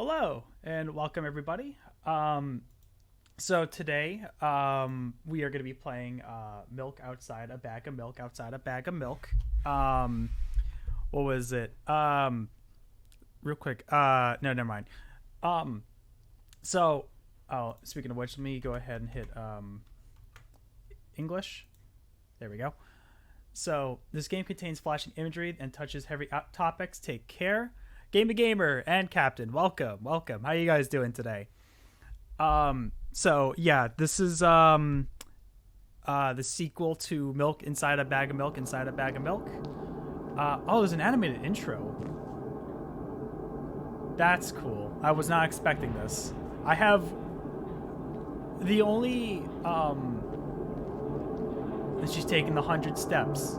Hello and welcome everybody. So today we are going to be playing Milk Outside a Bag of Milk Outside a Bag of Milk. Um, what was it? Real quick. No, never mind. Um, so, speaking of which, let me go ahead and hit English. There we go. So this game contains flashing imagery and touches heavy topics. Take care. Game to Gamer and Captain, welcome. How you guys doing today? So yeah, this is the sequel to Milk Inside a Bag of Milk Inside a Bag of Milk. There's an animated intro. That's cool. I was not expecting this. I have the only she's taking the 100 steps.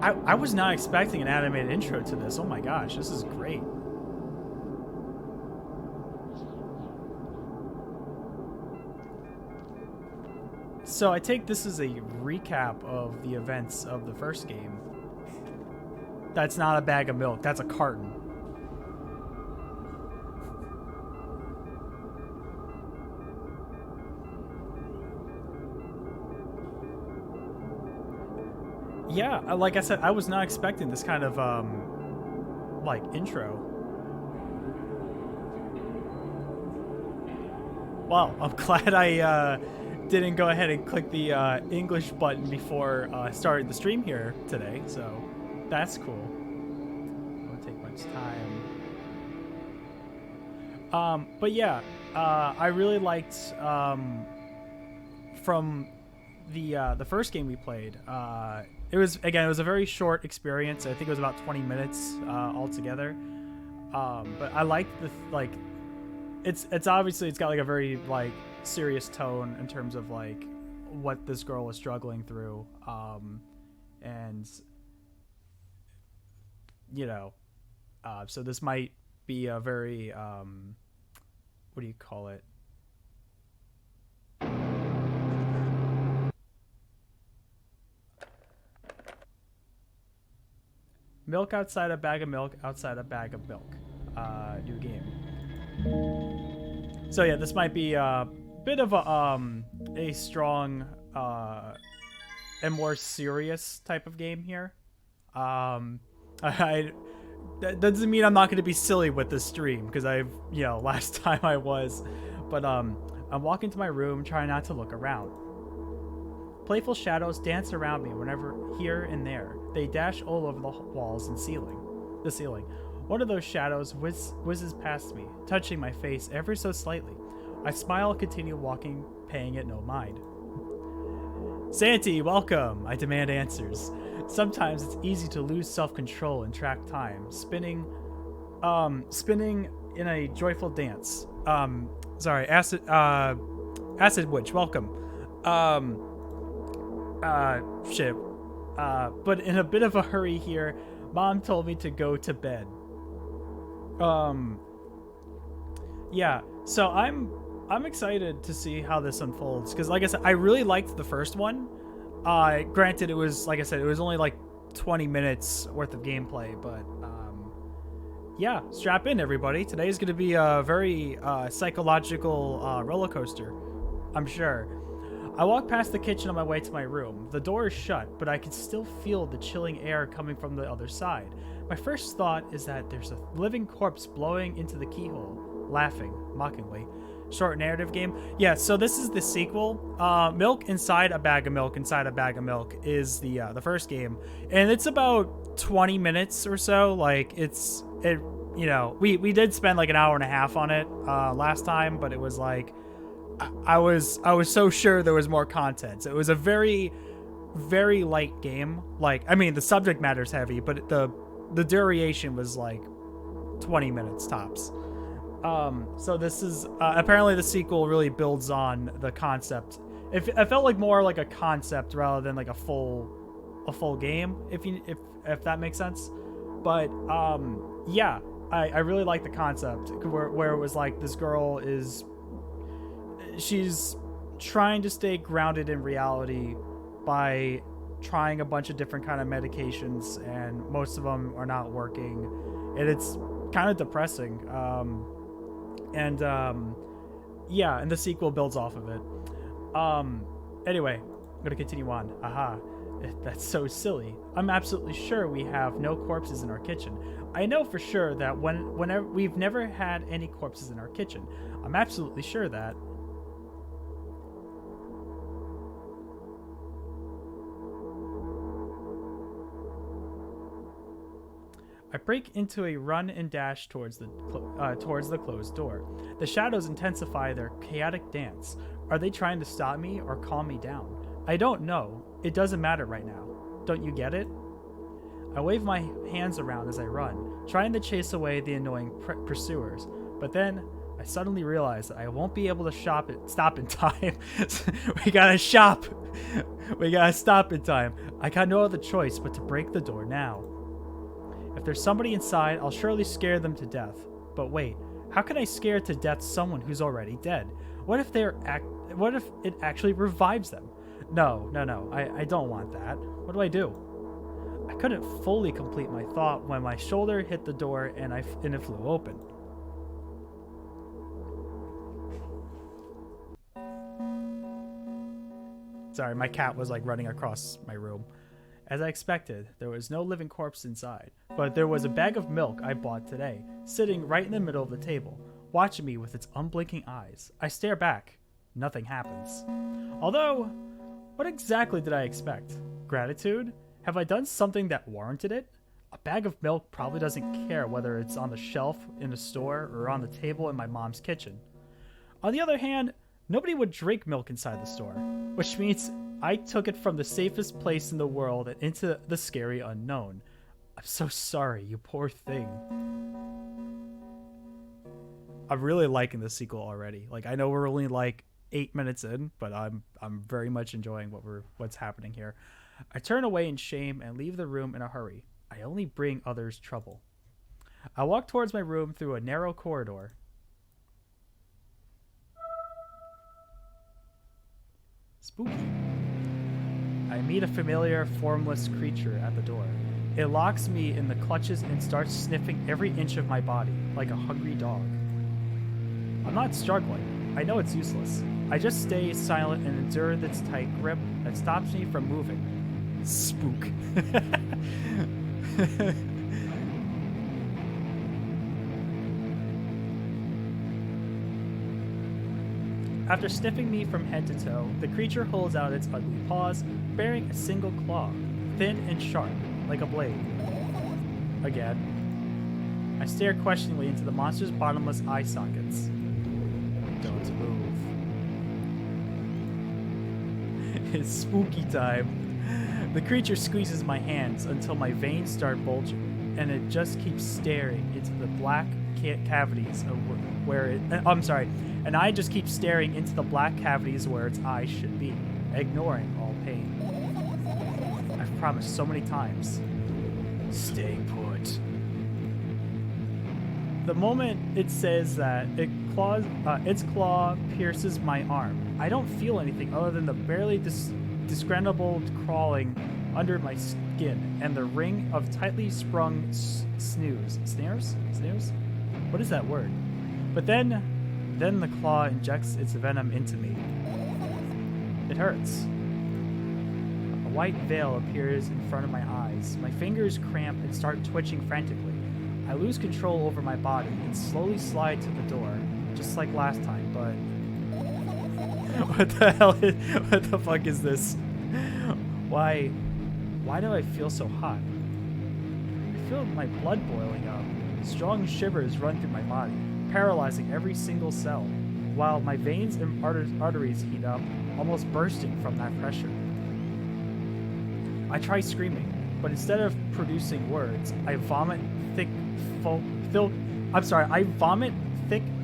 I was not expecting an animated intro to this. Oh my gosh, this is great. So I take this as a recap of the events of the first game. That's not a bag of milk, that's a carton. Yeah, like I said, I was not expecting this kind of like intro. Wow, I'm glad I didn't go ahead and click the English button before starting the stream here today, so that's cool. Won't take much time. But yeah, I really liked from the first game we played. It was a very short experience. I think it was about 20 minutes altogether. But I liked it's obviously it's got like a very like serious tone in terms of like what this girl was struggling through, and you know, so this might be a very what do you call it? Milk outside a bag of milk outside a bag of milk. New game. So yeah, this might be a bit of a strong and more serious type of game here. That doesn't mean I'm not going to be silly with this stream because last time I was, but I'm walking to my room trying not to look around. Playful shadows dance around me whenever here and there. They dash all over the walls and the ceiling. One of those shadows whizzes past me, touching my face ever so slightly. I smile and continue walking, paying it no mind. Santi, welcome! I demand answers. Sometimes it's easy to lose self-control and track time, spinning in a joyful dance. Acid Witch, welcome. But in a bit of a hurry here, Mom told me to go to bed. Yeah, so I'm excited to see how this unfolds because, like I said, I really liked the first one. Granted, it was like I said, it was only like 20 minutes worth of gameplay, but yeah, strap in, everybody. Today is going to be a very psychological roller coaster, I'm sure. I walk past the kitchen on my way to my room. The door is shut, but I can still feel the chilling air coming from the other side. My first thought is that there's a living corpse blowing into the keyhole, laughing mockingly. Short narrative game. Yeah, so this is the sequel. Milk Inside a Bag of Milk Inside a Bag of Milk is the first game, and it's about 20 minutes or so. Like we did spend like an hour and a half on it last time, but it was like I was so sure there was more content. So it was a very, very light game. Like, I mean, the subject matter's heavy, but the duration was like 20 minutes tops. So this is apparently the sequel really builds on the concept. It felt like more like a concept rather than like a full game, if that makes sense. But yeah, I really like the concept where it was like this girl she's trying to stay grounded in reality by trying a bunch of different kind of medications, and most of them are not working. And it's kind of depressing. Yeah, and the sequel builds off of it. Anyway, I'm gonna continue on. Aha, that's so silly. I'm absolutely sure we have no corpses in our kitchen. I know for sure that whenever we've never had any corpses in our kitchen. I'm absolutely sure that. I break into a run and dash towards the closed door. The shadows intensify their chaotic dance. Are they trying to stop me or calm me down? I don't know. It doesn't matter right now. Don't you get it? I wave my hands around as I run, trying to chase away the annoying pursuers. But then I suddenly realize that I won't be able to stop in time. We gotta shop. We gotta stop in time. I got no other choice but to break the door now. If there's somebody inside, I'll surely scare them to death. But wait, how can I scare to death someone who's already dead? What if it actually revives them? No, I don't want that. What do I do? I couldn't fully complete my thought when my shoulder hit the door and it flew open. Sorry, my cat was like running across my room. As I expected, there was no living corpse inside, but there was a bag of milk I bought today, sitting right in the middle of the table, watching me with its unblinking eyes. I stare back. Nothing happens. Although, what exactly did I expect? Gratitude? Have I done something that warranted it? A bag of milk probably doesn't care whether it's on the shelf in a store or on the table in my mom's kitchen. On the other hand, nobody would drink milk inside the store, which means I took it from the safest place in the world and into the scary unknown. I'm so sorry, you poor thing. I'm really liking the sequel already. Like, I know we're only like 8 minutes in, but I'm very much enjoying what's happening here. I turn away in shame and leave the room in a hurry. I only bring others trouble. I walk towards my room through a narrow corridor. Spooky. I meet a familiar, formless creature at the door. It locks me in the clutches and starts sniffing every inch of my body, like a hungry dog. I'm not struggling. I know it's useless. I just stay silent and endure its tight grip that stops me from moving. Spook. After sniffing me from head to toe, the creature holds out its ugly paws, bearing a single claw, thin and sharp, like a blade. Again. I stare questioningly into the monster's bottomless eye sockets. Don't move. It's spooky time. The creature squeezes my hands until my veins start bulging, and it just keeps staring into the black cavities of where it... And I just keep staring into the black cavities where its eyes should be, ignoring all pain. I've promised so many times. Stay put. The moment it says that, its claw pierces my arm. I don't feel anything other than the barely discernible crawling under my skin and the ring of tightly sprung snares? What is that word? But then the claw injects its venom into me. It hurts. A white veil appears in front of my eyes. My fingers cramp and start twitching frantically. I lose control over my body and slowly slide to the door, just like last time, but... What the fuck is this? Why do I feel so hot? I feel my blood boiling up. Strong shivers run through my body, paralyzing every single cell, while my veins and arteries heat up, almost bursting from that pressure. I try screaming, but instead of producing words, I vomit thick,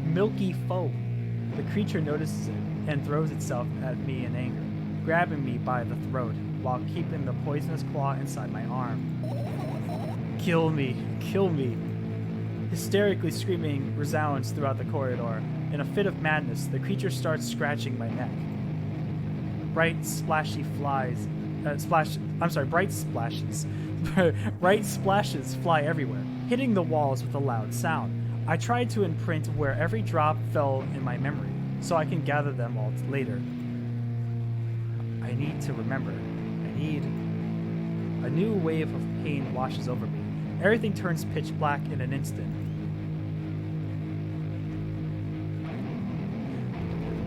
milky foam. The creature notices it and throws itself at me in anger, grabbing me by the throat while keeping the poisonous claw inside my arm. Kill me, kill me. Hysterically screaming resounds throughout the corridor. In a fit of madness, the creature starts scratching my neck. Bright splashes fly everywhere, hitting the walls with a loud sound. I tried to imprint where every drop fell in my memory, so I can gather them all later. I need to remember. I need... A new wave of pain washes over me. Everything turns pitch black in an instant.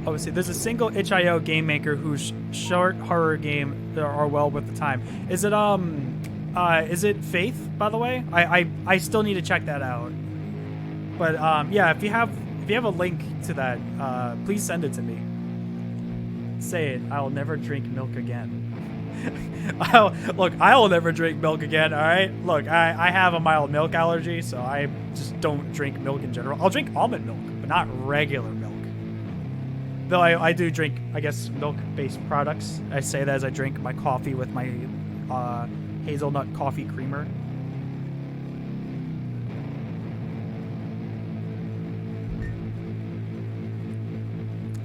Obviously, there's a single itch.io game maker whose short horror game are well worth the time. Is it Faith, by the way? I still need to check that out. But yeah, if you have a link to that, please send it to me. Say it. I'll never drink milk again. I'll never drink milk again, all right? Look, I have a mild milk allergy, so I just don't drink milk in general. I'll drink almond milk, but not regular milk. Though I do drink, I guess, milk-based products. I say that as I drink my coffee with my hazelnut coffee creamer.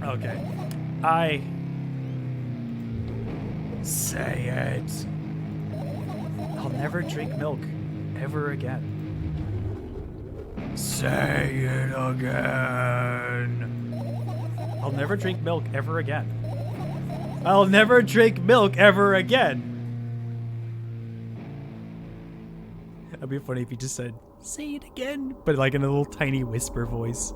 Okay. Say it. I'll never drink milk ever again. Say it again. I'll never drink milk ever again. I'll never drink milk ever again. That'd be funny if you just said, say it again, but like in a little tiny whisper voice.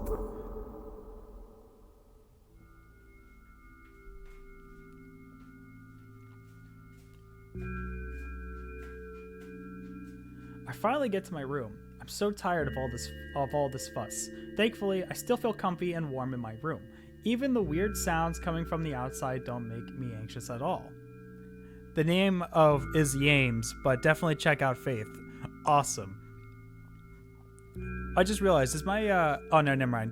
I finally get to my room. I'm so tired of all this fuss. Thankfully, I still feel comfy and warm in my room. Even the weird sounds coming from the outside don't make me anxious at all. The name is Yames, but definitely check out Faith. Awesome. I just realized, is my, oh no, never mind.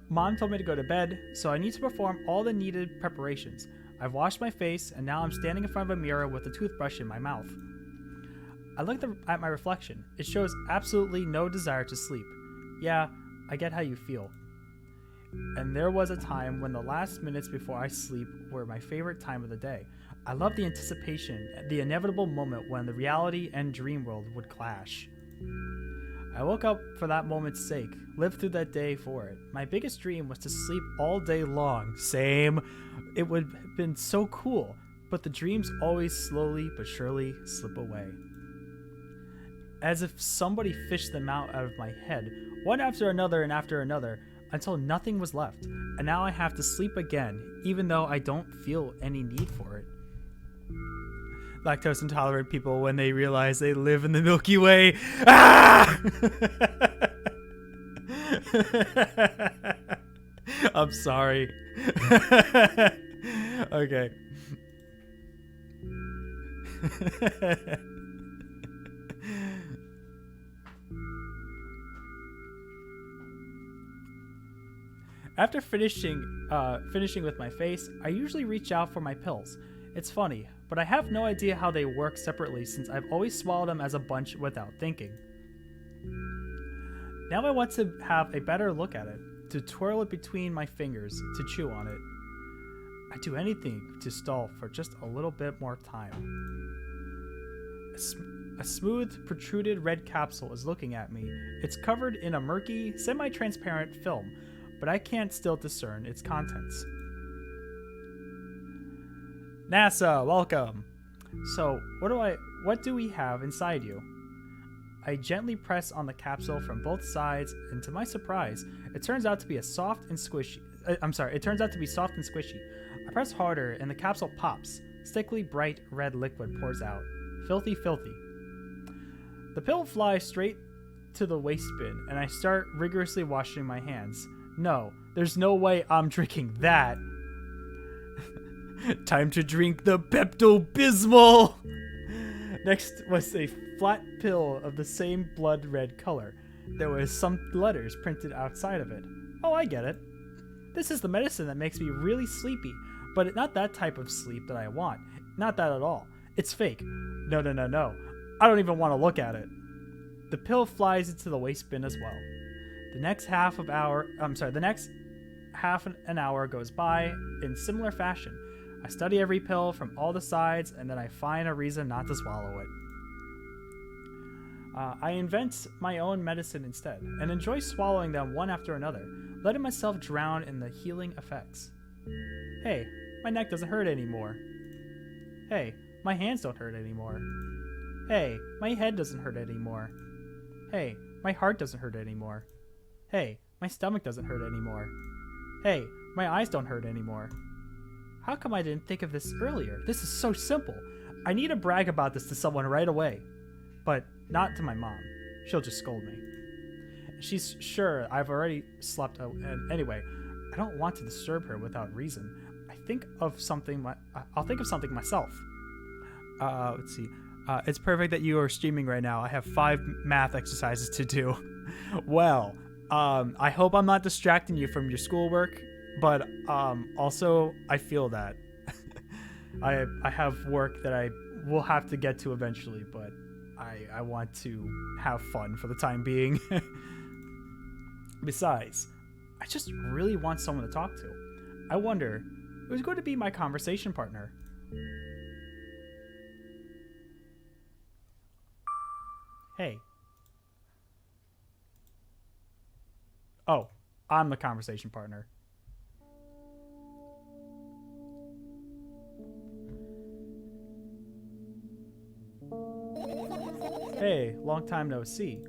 Mom told me to go to bed, so I need to perform all the needed preparations. I've washed my face, and now I'm standing in front of a mirror with a toothbrush in my mouth. I look at my reflection. It shows absolutely no desire to sleep. Yeah, I get how you feel. And there was a time when the last minutes before I sleep were my favorite time of the day. I love the anticipation, the inevitable moment when the reality and dream world would clash. I woke up for that moment's sake, lived through that day for it. My biggest dream was to sleep all day long. Same. It would have been so cool, but the dreams always slowly but surely slip away. As if somebody fished them out of my head, one after another and after another, until nothing was left, and now I have to sleep again, even though I don't feel any need for it. Lactose intolerant people when they realize they live in the Milky Way. Ah! I'm sorry. Okay. After finishing with my face, I usually reach out for my pills. It's funny, but I have no idea how they work separately since I've always swallowed them as a bunch without thinking. Now I want to have a better look at it, to twirl it between my fingers, to chew on it. I'd do anything to stall for just a little bit more time. A smooth, protruded red capsule is looking at me. It's covered in a murky, semi-transparent film, but I can't still discern its contents. NASA, welcome. So, what do we have inside you? I gently press on the capsule from both sides, and to my surprise, it turns out to be soft and squishy. I press harder, and the capsule pops. Stickly, bright red liquid pours out. Filthy, filthy. The pill flies straight to the waste bin, and I start rigorously washing my hands. No, there's no way I'm drinking that. Time to drink the Pepto-Bismol! Next was a flat pill of the same blood red color. There was some letters printed outside of it. Oh, I get it. This is the medicine that makes me really sleepy, but not that type of sleep that I want. Not that at all. It's fake. No. I don't even want to look at it. The pill flies into the waste bin as well. The next half an hour goes by in similar fashion. I study every pill from all the sides, and then I find a reason not to swallow it. I invent my own medicine instead, and enjoy swallowing them one after another, letting myself drown in the healing effects. Hey, my neck doesn't hurt anymore. Hey, my hands don't hurt anymore. Hey, my head doesn't hurt anymore. Hey, my heart doesn't hurt anymore. Hey, my stomach doesn't hurt anymore. Hey, my eyes don't hurt anymore. How come I didn't think of this earlier? This is so simple. I need to brag about this to someone right away. But not to my mom. She'll just scold me. She's sure I've already slept, and anyway, I don't want to disturb her without reason. I'll think of something myself. Let's see. It's perfect that you are streaming right now. I have 5 math exercises to do. Well, I hope I'm not distracting you from your schoolwork, but also I feel that I have work that I will have to get to eventually, but I want to have fun for the time being. Besides, I just really want someone to talk to. I wonder who's going to be my conversation partner. Hey. Oh, I'm the conversation partner. Hey, long time no see.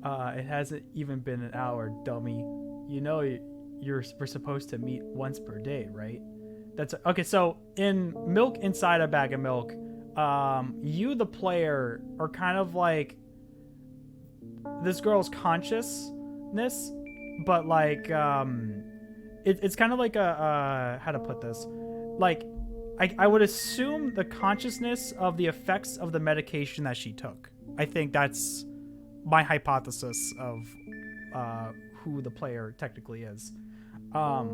It hasn't even been an hour, dummy. You know we're supposed to meet once per day, right? That's okay. So in Milk Inside a Bag of Milk, you the player are kind of like this girl's consciousness, but like it's kind of like a how to put this, like I would assume the consciousness of the effects of the medication that she took. I think that's my hypothesis of who the player technically is. Why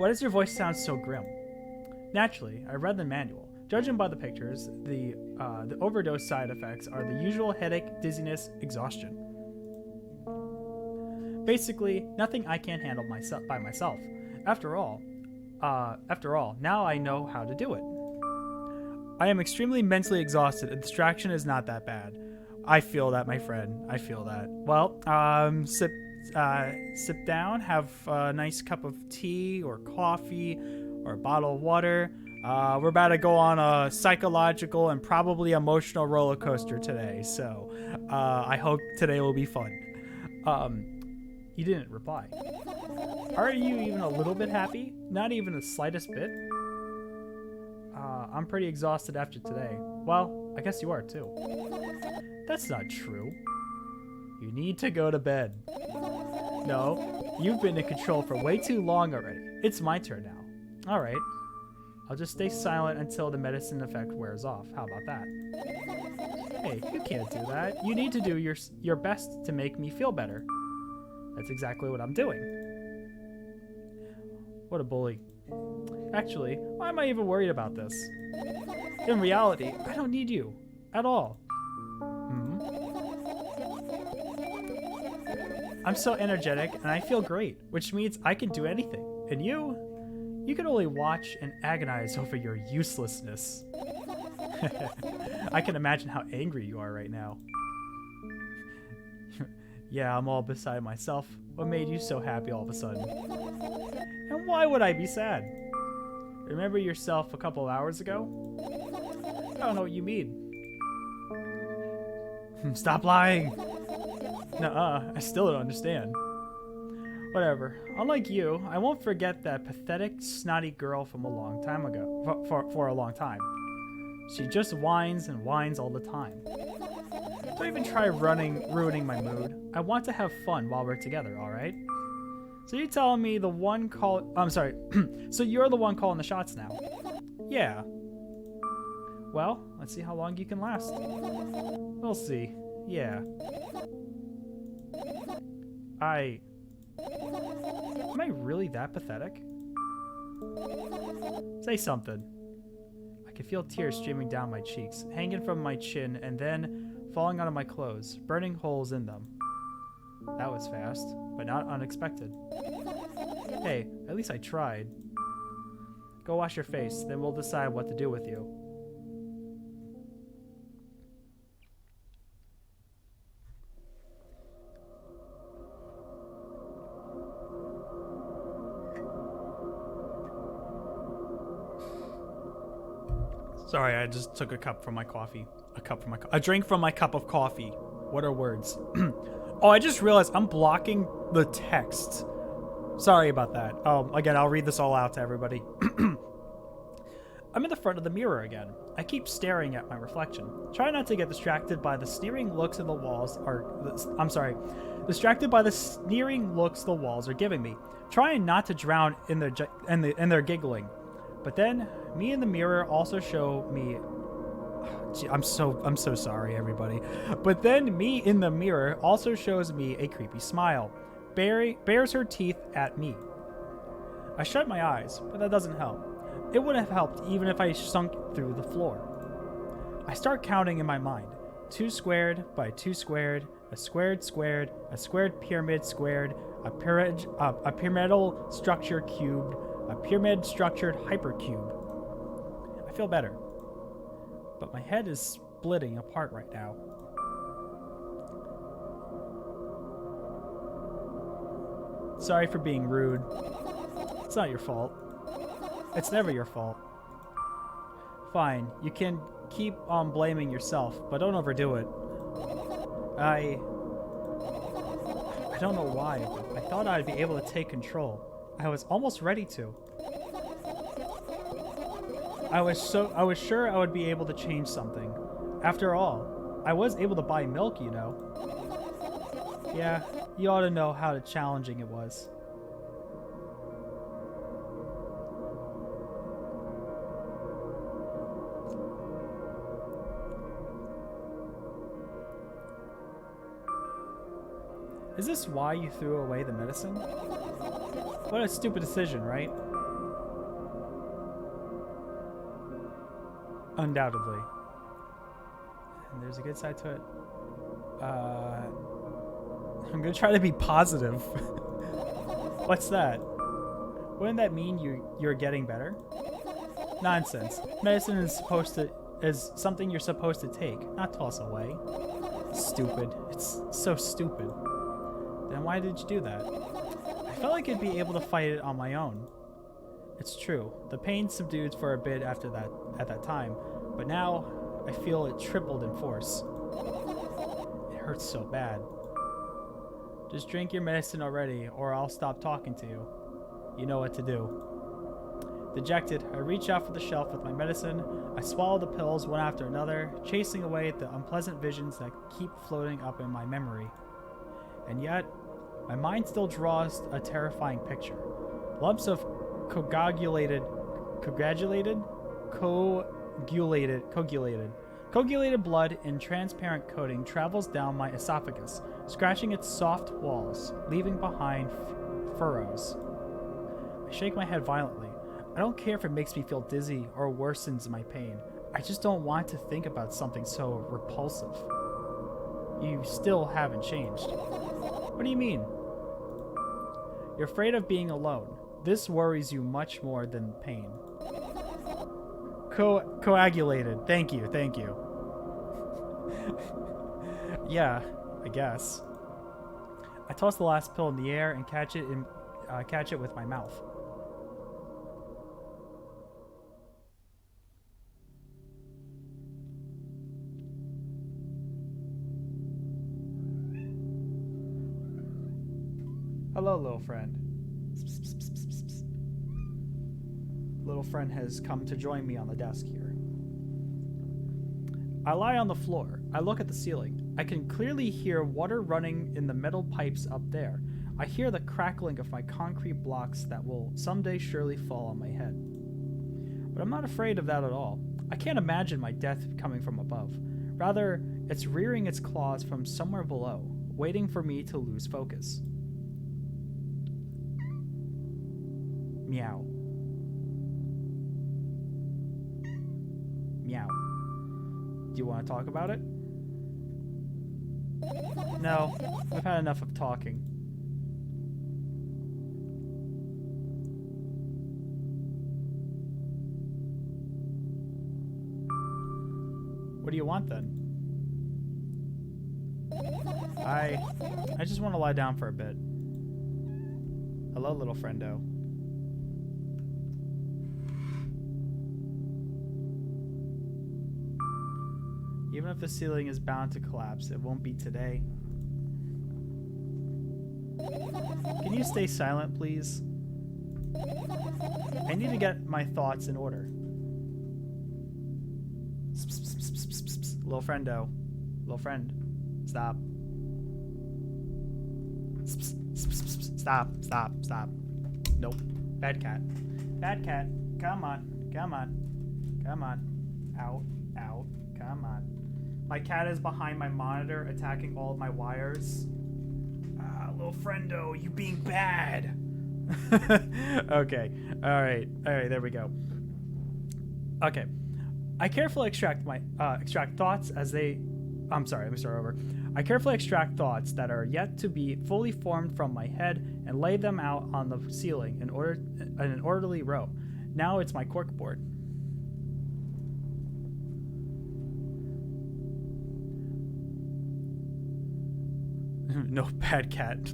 does your voice sound so grim? Naturally, I read the manual. Judging by the pictures, the overdose side effects are the usual headache, dizziness, exhaustion. Basically, nothing I can't handle by myself. After all, now I know how to do it. I am extremely mentally exhausted, and distraction is not that bad. I feel that, my friend. I feel that. Well, sit down, have a nice cup of tea or coffee or a bottle of water. We're about to go on a psychological and probably emotional roller coaster today, so I hope today will be fun. You didn't reply. Aren't you even a little bit happy? Not even the slightest bit? I'm pretty exhausted after today. Well, I guess you are too. That's not true. You need to go to bed. No, you've been in control for way too long already. It's my turn now. Alright. I'll just stay silent until the medicine effect wears off. How about that? Hey, you can't do that. You need to do your best to make me feel better. That's exactly what I'm doing. What a bully. Actually, why am I even worried about this? In reality, I don't need you. At all. I'm so energetic and I feel great, which means I can do anything. And you can only watch and agonize over your uselessness. I can imagine how angry you are right now. Yeah, I'm all beside myself. What made you so happy all of a sudden? And why would I be sad? Remember yourself a couple of hours ago? I don't know what you mean. Stop lying! Nuh-uh, I still don't understand. Whatever. Unlike you, I won't forget that pathetic, snotty girl from a long time ago. For a long time. She just whines and whines all the time. Don't even try ruining my mood. I want to have fun while we're together, alright? So you're telling me the one call... I'm sorry. So you're the one calling the shots now? Yeah. Well, let's see how long you can last. We'll see. Yeah. Am I really that pathetic? Say something. I can feel tears streaming down my cheeks, hanging from my chin, and then falling onto my clothes, burning holes in them. That was fast, but not unexpected. Hey, at least I tried. Go wash your face, then we'll decide what to do with you. Sorry, I just took a cup from my coffee. A drink from my cup of coffee. What are words? Oh, I just realized I'm blocking the text. Sorry about that. Again, I'll read this all out to everybody. I'm in the front of the mirror again. I keep staring at my reflection. Try not to get distracted by the sneering looks in the walls distracted by the sneering looks the walls are giving me. Trying not to drown in their giggling. But then, me in the mirror also show me... Gee, I'm so sorry, everybody. But then, me in the mirror also shows me a creepy smile. Bares her teeth at me. I shut my eyes, but that doesn't help. It would have helped even if I sunk through the floor. I start counting in my mind. 2 squared by 2 squared, a squared squared, a squared pyramid squared, a pyramidal structure cubed, a pyramid structured hypercube. I feel better, but my head is splitting apart right now. Sorry for being rude. It's not your fault. It's never your fault. Fine, you can keep on blaming yourself, but don't overdo it. I don't know why, but I thought I'd be able to take control. I was almost ready to. I was sure I would be able to change something. After all, I was able to buy milk, you know. Yeah, you ought to know how challenging it was. Is this why you threw away the medicine? What a stupid decision, right? Undoubtedly. And there's a good side to it. I'm gonna try to be positive. What's that? Wouldn't that mean you're getting better? Nonsense. Medicine is something you're supposed to take, not toss away. Stupid. It's so stupid. Then why did you do that? I felt like I'd be able to fight it on my own. It's true. The pain subdued for a bit at that time, but now I feel it tripled in force. It hurts so bad. Just drink your medicine already, or I'll stop talking to you. You know what to do. Dejected, I reach out for the shelf with my medicine. I swallow the pills one after another, chasing away the unpleasant visions that keep floating up in my memory. And yet, my mind still draws a terrifying picture. Lumps of coagulated blood in transparent coating travels down my esophagus, scratching its soft walls, leaving behind furrows. I shake my head violently. I don't care if it makes me feel dizzy or worsens my pain. I just don't want to think about something so repulsive. You still haven't changed. What do you mean? You're afraid of being alone. This worries you much more than pain. Coagulated. Thank you. Yeah, I guess. I toss the last pill in the air and catch it with my mouth. Hello, little friend. Little friend has come to join me on the desk here. I lie on the floor. I look at the ceiling. I can clearly hear water running in the metal pipes up there. I hear the crackling of my concrete blocks that will someday surely fall on my head. But I'm not afraid of that at all. I can't imagine my death coming from above. Rather, it's rearing its claws from somewhere below, waiting for me to lose focus. Meow. Meow. Do you want to talk about it? No, I've had enough of talking. What do you want then? I just want to lie down for a bit. Hello, little friendo. Even if the ceiling is bound to collapse, it won't be today. Can you stay silent, please? I need to get my thoughts in order. Little friendo. Little friend. Stop. Stop. Stop. Stop. Nope. Bad cat. Bad cat. Come on. Come on. Come on. Out. Out. Come on. My cat is behind my monitor, attacking all of my wires. Ah, little friendo, you being bad. Okay. All right. There we go. Okay. I carefully extract thoughts as they. I'm sorry. Let me start over. I carefully extract thoughts that are yet to be fully formed from my head and lay them out on the ceiling in an orderly row. Now it's my corkboard. No, bad cat.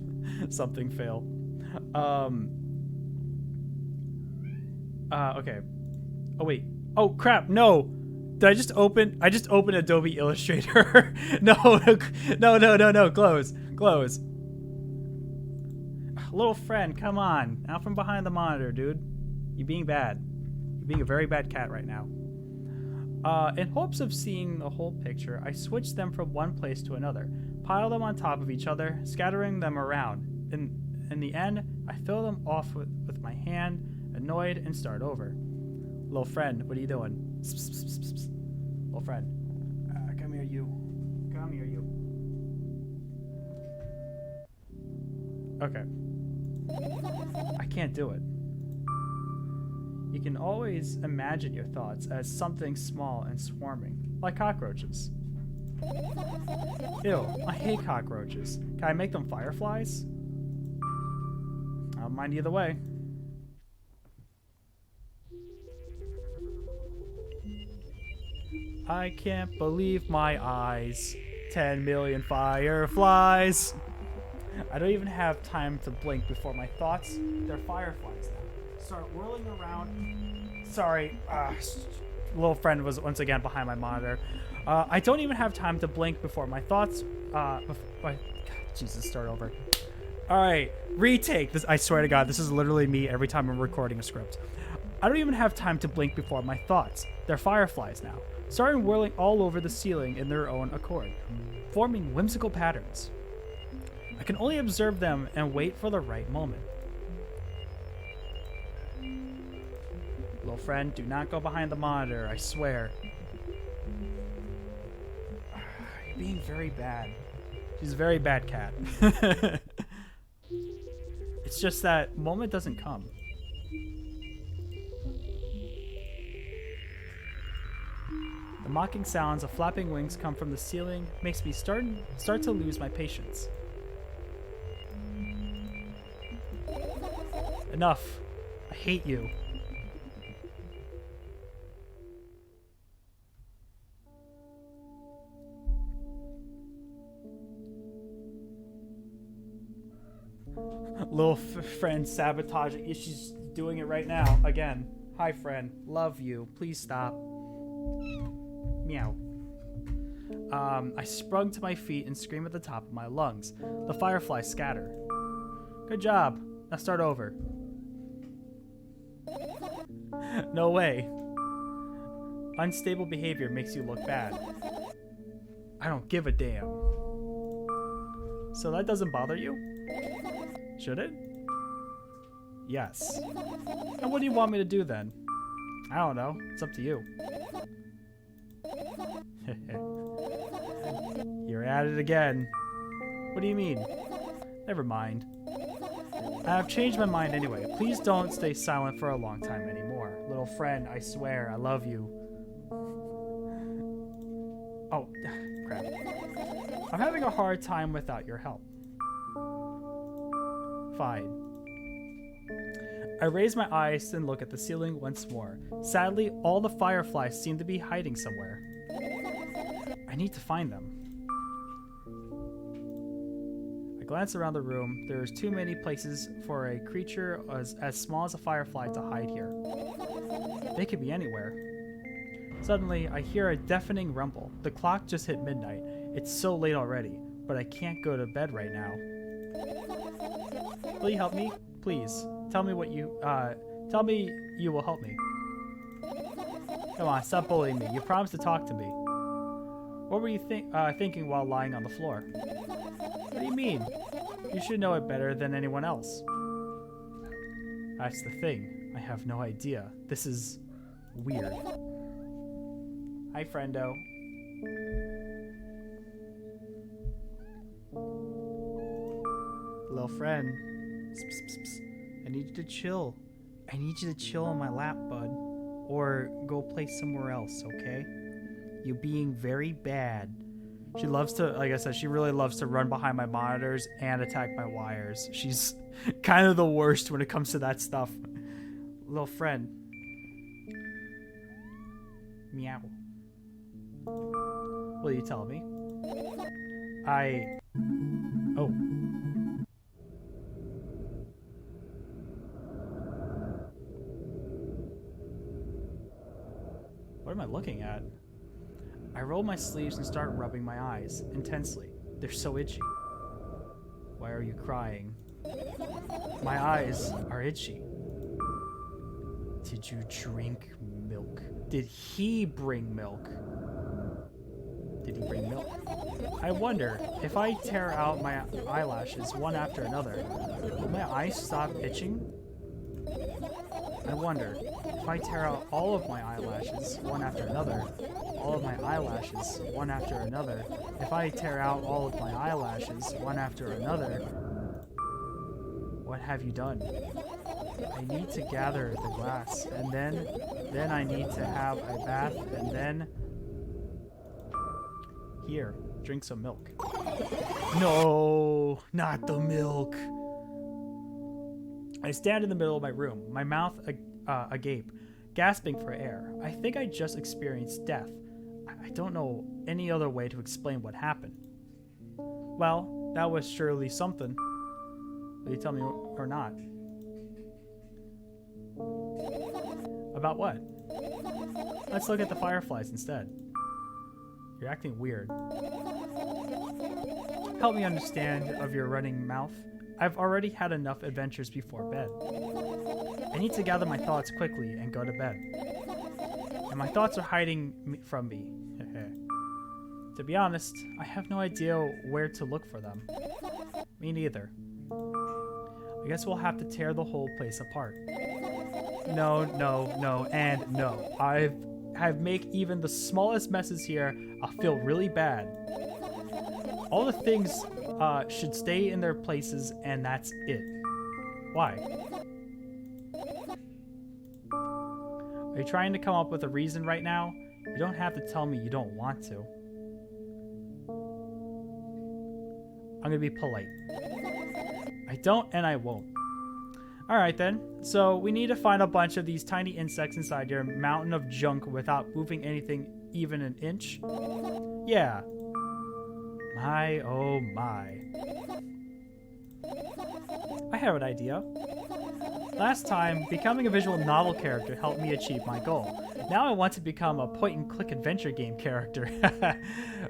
Something fail. Okay. Oh wait. Oh crap! No. Did I just open? I just opened Adobe Illustrator. No. Close. Close. Little friend, come on. Out from behind the monitor, dude. You're being bad. You're being a very bad cat right now. In hopes of seeing the whole picture, I switch them from one place to another, pile them on top of each other, scattering them around. In the end, I throw them off with my hand, annoyed, and start over. Little friend, what are you doing? Little friend. Come here, you. Come here, you. Okay. I can't do it. You can always imagine your thoughts as something small and swarming, like cockroaches. Ew, I hate cockroaches. Can I make them fireflies? I don't mind either way. I can't believe my eyes. 10 million fireflies. I don't even have time to blink before my thoughts, they're fireflies now, start whirling around. Sorry, little friend was once again behind my monitor. I don't even have time to blink before my thoughts, Jesus, start over. All right, retake this. I swear to God, this is literally me every time I'm recording a script. I don't even have time to blink before my thoughts. They're fireflies now, starting whirling all over the ceiling in their own accord, forming whimsical patterns. I can only observe them and wait for the right moment. Little friend, do not go behind the monitor, I swear. You're being very bad. She's a very bad cat. It's just that moment doesn't come. The mocking sounds of flapping wings come from the ceiling, makes me start to lose my patience. Enough. I hate you. Little friend sabotaging. She's doing it right now. Again. Hi, friend. Love you. Please stop. Meow. I sprung to my feet and screamed at the top of my lungs. The fireflies scatter. Good job. Now start over. No way. Unstable behavior makes you look bad. I don't give a damn. So that doesn't bother you? Should it? Yes. And what do you want me to do then? I don't know. It's up to you. You're at it again. What do you mean? Never mind. I have changed my mind anyway. Please don't stay silent for a long time anymore. Little friend, I swear, I love you. Oh, crap. I'm having a hard time without your help. Fine. I raise my eyes and look at the ceiling once more. Sadly, all the fireflies seem to be hiding somewhere. I need to find them. I glance around the room. There is too many places for a creature as small as a firefly to hide here. They could be anywhere. Suddenly, I hear a deafening rumble. The clock just hit midnight. It's so late already, but I can't go to bed right now. Will you help me? Please, tell me tell me you will help me. Come on, stop bullying me. You promised to talk to me. What were you thinking while lying on the floor? What do you mean? You should know it better than anyone else. That's the thing. I have no idea. This is weird. Hi, friendo. Little friend. Psst, psst, psst. I need you to chill. I need you to chill on my lap, bud. Or go play somewhere else, okay? You're being very bad. She loves to, like I said, she really loves to run behind my monitors and attack my wires. She's kind of the worst when it comes to that stuff. Little friend. Meow. Will you tell me? Oh. What am I looking at? I roll my sleeves and start rubbing my eyes intensely. They're so itchy. Why are you crying? My eyes are itchy. Did you drink milk? Did he bring milk? Did he bring milk? I wonder, if I tear out my eyelashes one after another, will my eyes stop itching? I wonder, if I tear out all of my eyelashes one after another, all of my eyelashes one after another, if I tear out all of my eyelashes one after another, what have you done? I need to gather the glass, and then I need to have a bath, and then... Here, drink some milk. No, not the milk. I stand in the middle of my room, my mouth agape, gasping for air. I think I just experienced death. I don't know any other way to explain what happened. Well, that was surely something. Will you tell me or not? About what? Let's look at the fireflies instead. You're acting weird. Help me understand of your running mouth. I've already had enough adventures before bed. I need to gather my thoughts quickly and go to bed. And my thoughts are hiding from me. To be honest, I have no idea where to look for them. Me neither. I guess we'll have to tear the whole place apart. No, no, no, and no. I've make even the smallest messes here. I'll feel really bad. All the things should stay in their places, and that's it. Why? Are you trying to come up with a reason right now? You don't have to tell me you don't want to. I'm gonna be polite. I don't and I won't. Alright then, so we need to find a bunch of these tiny insects inside your mountain of junk without moving anything even an inch. Yeah. My, oh my. I have an idea. Last time, becoming a visual novel character helped me achieve my goal. Now I want to become a point-and-click adventure game character.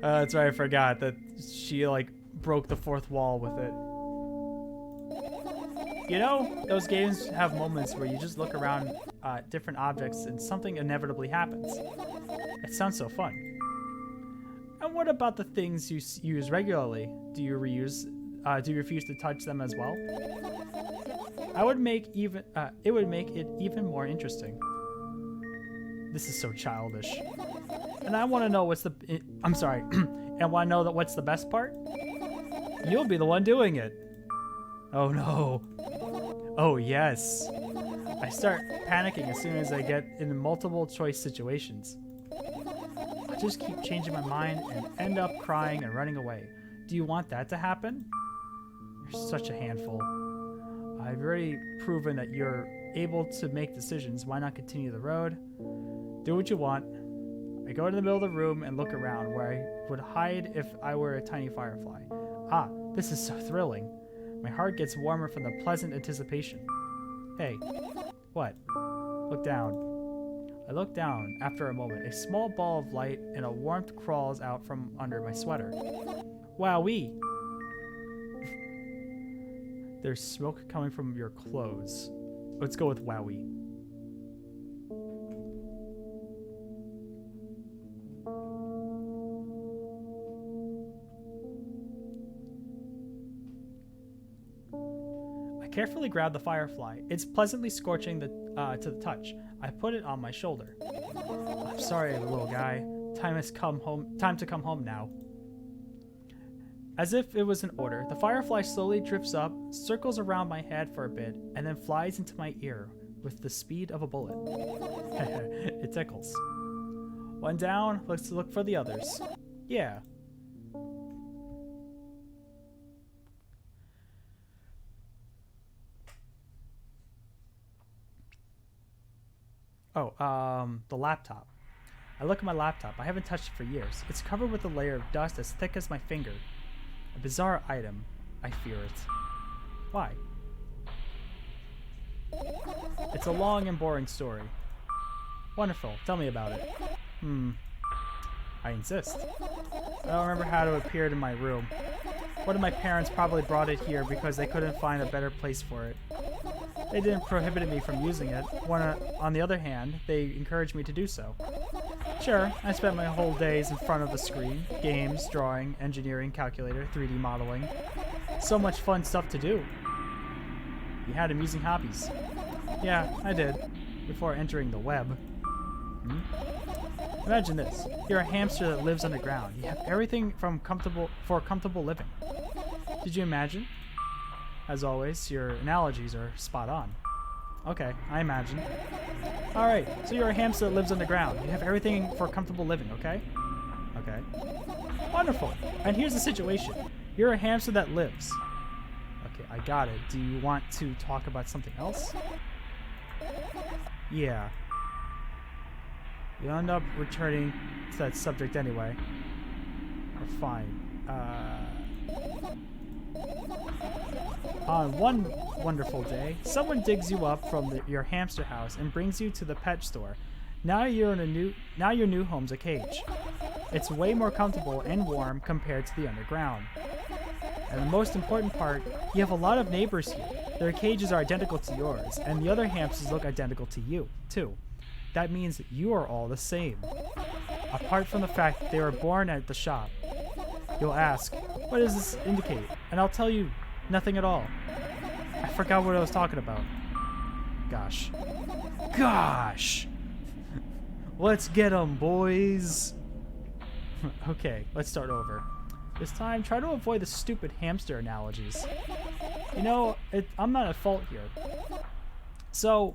That's right, I forgot that she, like, broke the fourth wall with it. You know, those games have moments where you just look around different objects and something inevitably happens. It sounds so fun. And what about the things you use regularly? Do you refuse to touch them as well? It would make it even more interesting. This is so childish. And I want to know what's the... I'm sorry. And want to know what's the best part? You'll be the one doing it. Oh no. Oh yes. I start panicking as soon as I get in multiple choice situations. I just keep changing my mind and end up crying and running away. Do you want that to happen? You're such a handful. I've already proven that you're able to make decisions. Why not continue the road? Do what you want. I go to the middle of the room and look around where I would hide if I were a tiny firefly. Ah, this is so thrilling. My heart gets warmer from the pleasant anticipation. Hey, what? Look down. I look down. After a moment, a small ball of light and a warmth crawls out from under my sweater. Wowee! There's smoke coming from your clothes. Let's go with wowee. I carefully grab the firefly. It's pleasantly scorching to the touch. I put it on my shoulder. I'm sorry, little guy. Time to come home now. As if it was an order, the firefly slowly drifts up, circles around my head for a bit, and then flies into my ear with the speed of a bullet. It tickles. One down, let's look for the others. Yeah. Oh, the laptop. I look at my laptop. I haven't touched it for years. It's covered with a layer of dust as thick as my finger. A bizarre item. I fear it. Why? It's a long and boring story. Wonderful. Tell me about it. I insist. I don't remember how it appeared in my room. One of my parents probably brought it here because they couldn't find a better place for it. They didn't prohibit me from using it. On the other hand, they encouraged me to do so. Sure, I spent my whole days in front of the screen. Games, drawing, engineering, calculator, 3D modeling. So much fun stuff to do. You had amusing hobbies. Yeah, I did. Before entering the web. Imagine this. You're a hamster that lives underground. You have everything for comfortable living. Did you imagine? As always, your analogies are spot on. Okay, I imagine. Alright, so you're a hamster that lives underground. You have everything for comfortable living, okay? Okay. Wonderful. And here's the situation. You're a hamster that lives. Okay, I got it. Do you want to talk about something else? Yeah. You end up returning to that subject anyway. Or fine. On one wonderful day, someone digs you up from your hamster house and brings you to the pet store. Now your new home's a cage. It's way more comfortable and warm compared to the underground. And the most important part, you have a lot of neighbors here. Their cages are identical to yours, and the other hamsters look identical to you, too. That means you are all the same. Apart from the fact that they were born at the shop. You'll ask, what does this indicate? And I'll tell you, nothing at all. I forgot what I was talking about. Gosh. Let's get 'em, boys. Okay, let's start over. This time, try to avoid the stupid hamster analogies. You know, I'm not at fault here. So,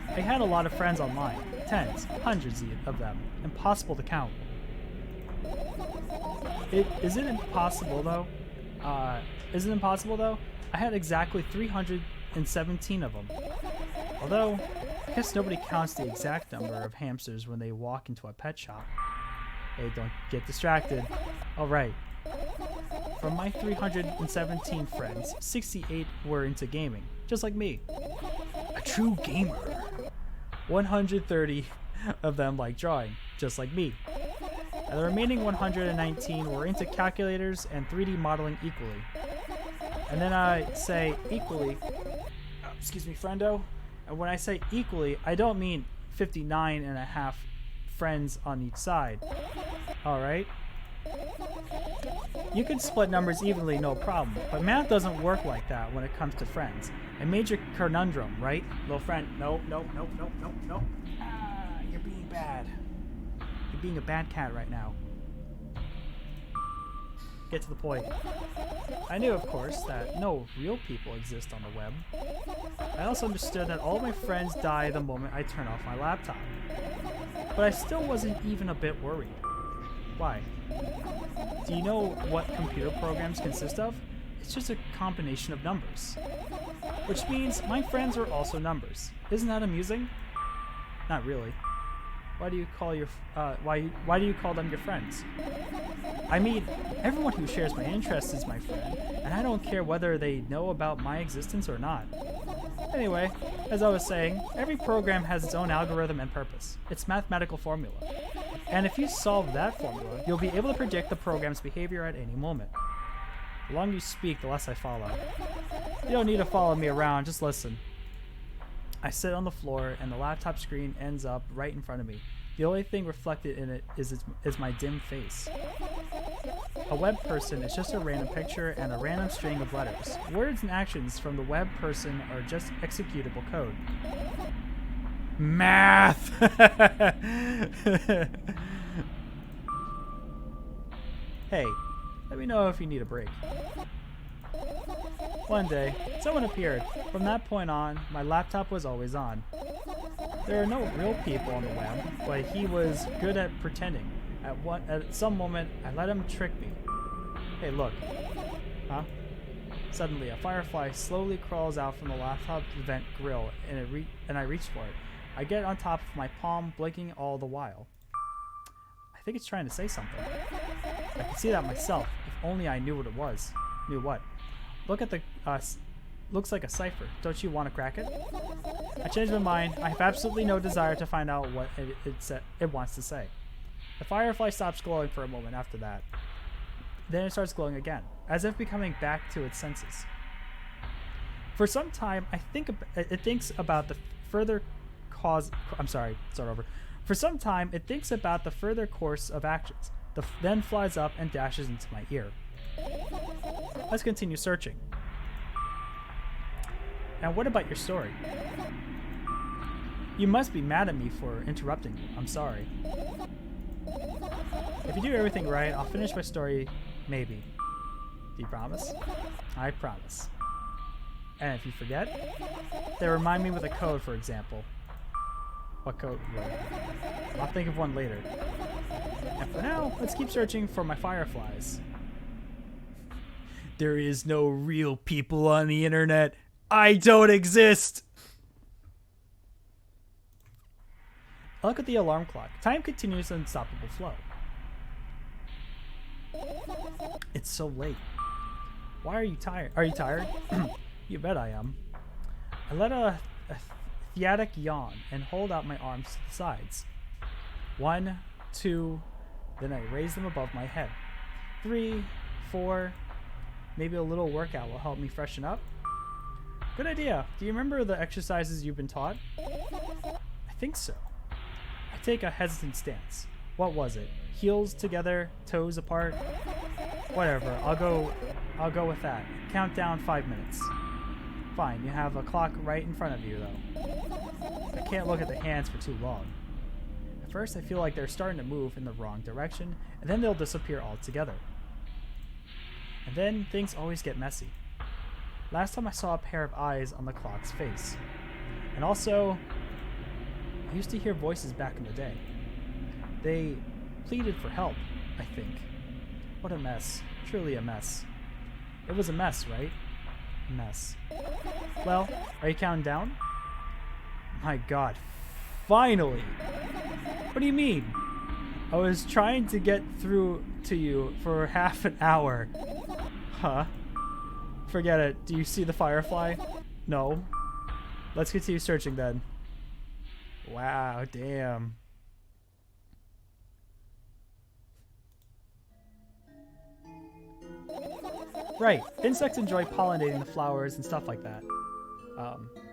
I had a lot of friends online. Tens, hundreds of them. Impossible to count. Is it impossible though? Is it impossible though? I had exactly 317 of them. Although, I guess nobody counts the exact number of hamsters when they walk into a pet shop. Hey, don't get distracted. Alright. From my 317 friends, 68 were into gaming, just like me. A true gamer. 130 of them like drawing, just like me. And the remaining 119 were into calculators and 3D modeling equally. And then I say equally, excuse me, friendo. And when I say equally, I don't mean 59 and a half friends on each side. Alright? You can split numbers evenly, no problem, but math doesn't work like that when it comes to friends. A major conundrum, right? Little friend, no. Ah, you're being bad. You're being a bad cat right now. Get to the point. I knew, of course, that no real people exist on the web. I also understood that all my friends die the moment I turn off my laptop. But I still wasn't even a bit worried. Why? Do you know what computer programs consist of? It's just a combination of numbers. Which means my friends are also numbers. Isn't that amusing? Not really. Why do you call why do you call them your friends? I mean, everyone who shares my interests is my friend, and I don't care whether they know about my existence or not. Anyway, As I was saying, every program has its own algorithm and purpose, its mathematical formula. And if you solve that formula, you'll be able to predict the program's behavior at any moment. The longer you speak, the less I follow. You don't need to follow me around, just listen. I sit on the floor, and the laptop screen ends up right in front of me. The only thing reflected in it is my dim face. A web person is just a random picture and a random string of letters. Words and actions from the web person are just executable code. Math! Hey, let me know if you need a break. One day, someone appeared. From that point on, my laptop was always on. There are no real people on the web, but he was good at pretending. At some moment, I let him trick me. Hey, look. Huh? Suddenly, a firefly slowly crawls out from the laptop vent grill, and I reach for it. I get on top of my palm, blinking all the while. I think it's trying to say something. I can see that myself, if only I knew what it was. Knew what? Look at the, looks like a cipher. Don't you want to crack it? I changed my mind. I have absolutely no desire to find out what it wants to say. The firefly stops glowing for a moment after that. Then it starts glowing again, as if becoming back to its senses. For some time, it thinks about the further cause. I'm sorry, start over. For some time, it thinks about the further course of actions, then flies up and dashes into my ear. Let's continue searching. And what about your story? You must be mad at me for interrupting you. I'm sorry. If you do everything right, I'll finish my story, maybe. Do you promise? I promise. And if you forget, then remind me with a code, for example. What code? Well, I'll think of one later. And for now, let's keep searching for my fireflies. There is no real people on the internet. I don't exist! I look at the alarm clock. Time continues in unstoppable flow. It's so late. Why are you tired? Are you tired? You bet I am. I let a theatic yawn and hold out my arms to the sides. 1, 2, then I raise them above my head. 3, 4, maybe a little workout will help me freshen up. Good idea. Do you remember the exercises you've been taught? I think so. I take a hesitant stance. What was it? Heels together, toes apart? Whatever. I'll go with that. Count down 5 minutes. Fine, you have a clock right in front of you though. I can't look at the hands for too long. At first I feel like they're starting to move in the wrong direction, and then they'll disappear altogether. And then things always get messy. Last time I saw a pair of eyes on the clock's face. And also, I used to hear voices back in the day. They pleaded for help, I think. What a mess. Truly a mess. It was a mess, right? A mess. Well, are you counting down? My God. Finally! What do you mean? I was trying to get through to you for half an hour. Huh? Forget it. Do you see the firefly? No. Let's continue searching then. Wow, damn. Right. Insects enjoy pollinating the flowers and stuff like that.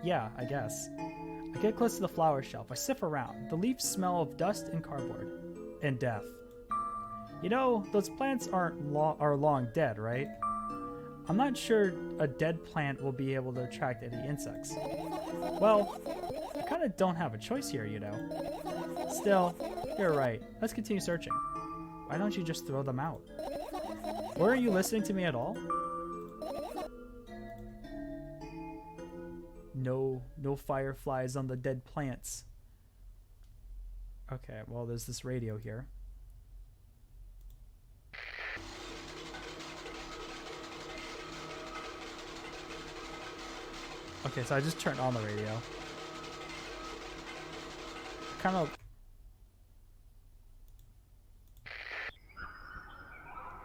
Yeah, I guess. I get close to the flower shelf. I sniff around. The leaves smell of dust and cardboard. And death. You know, those plants are long dead, right? I'm not sure a dead plant will be able to attract any insects. Well, I kind of don't have a choice here, you know. Still, you're right. Let's continue searching. Why don't you just throw them out? Weren't you listening to me at all? No fireflies on the dead plants. Okay, well, there's this radio here. Okay, so I just turned on the radio. Kind of...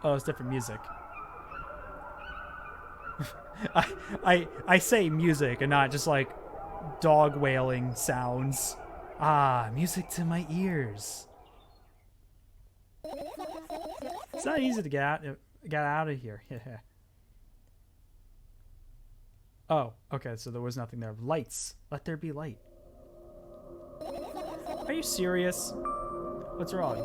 Oh, it's different music. I say music and not just like dog wailing sounds. Ah, music to my ears. It's not easy to get out of here. Oh, okay, so there was nothing there. Lights. Let there be light. Are you serious? What's wrong?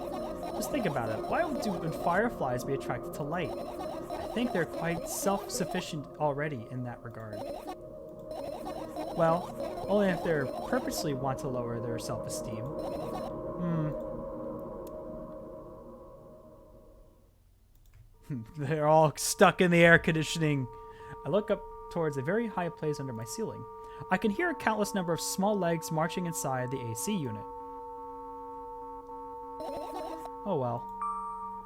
Just think about it. Why would fireflies be attracted to light? I think they're quite self-sufficient already in that regard. Well, only if they purposely want to lower their self-esteem. They're all stuck in the air conditioning. I look up towards a very high place under my ceiling. I can hear a countless number of small legs marching inside the AC unit. Oh well.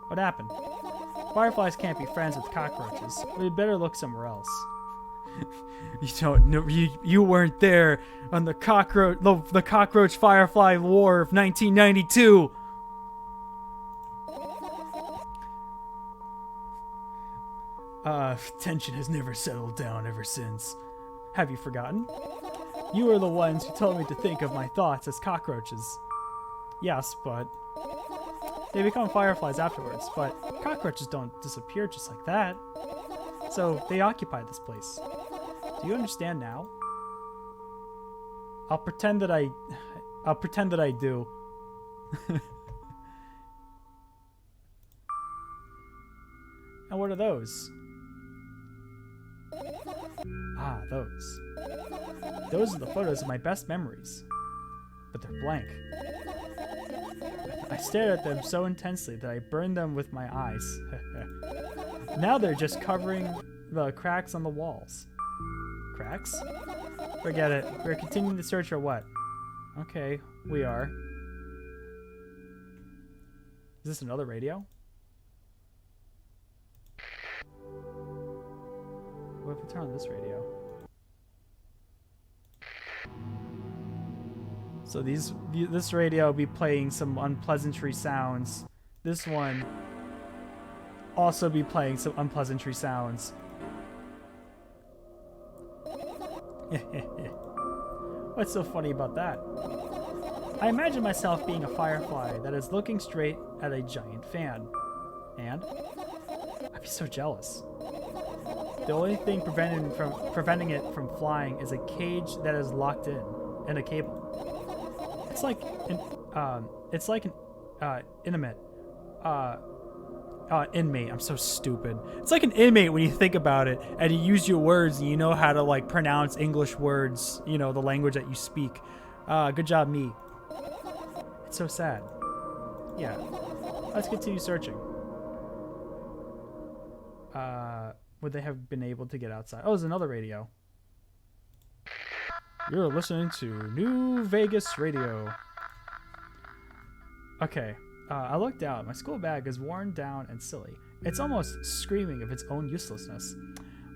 What happened? Fireflies can't be friends with cockroaches. We'd better look somewhere else. You don't know. You weren't there on the cockroach firefly war of 1992. Tension has never settled down ever since. Have you forgotten? You were the ones who told me to think of my thoughts as cockroaches. Yes, but they become fireflies afterwards, but cockroaches don't disappear just like that. So they occupy this place. Do you understand now? I'll pretend that I do. And what are those? Ah, those. Those are the photos of my best memories. But they're blank. I stared at them so intensely that I burned them with my eyes. Now they're just covering the cracks on the walls. Cracks? Forget it. We're continuing the search or what? Okay, we are. Is this another radio? What if we turn on this radio? So this radio will be playing some unpleasantry sounds. This one also be playing some unpleasantry sounds. What's so funny about that? I imagine myself being a firefly that is looking straight at a giant fan. And I'd be so jealous. The only thing preventing it from flying is a cage that is locked in a cable. It's like an inmate. I'm so stupid. It's like an inmate when you think about it, and you use your words and you know how to like pronounce English words, you know, the language that you speak. Good job, me. It's so sad. Yeah. Let's continue searching. Would they have been able to get outside? Oh, there's another radio. You're listening to New Vegas Radio. Okay. I look down. My school bag is worn down and silly. It's almost screaming of its own uselessness.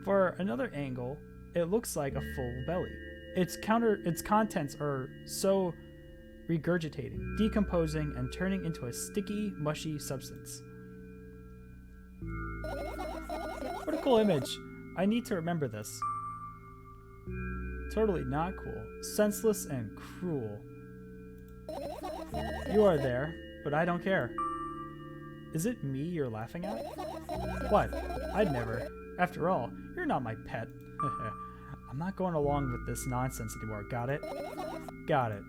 For another angle, it looks like a full belly. Its contents are so regurgitating, decomposing, and turning into a sticky, mushy substance. What a cool image. I need to remember this. Totally not cool. Senseless and cruel. You are there, but I don't care. Is it me you're laughing at? What? I'd never. After all, you're not my pet. I'm not going along with this nonsense anymore, got it? Got it.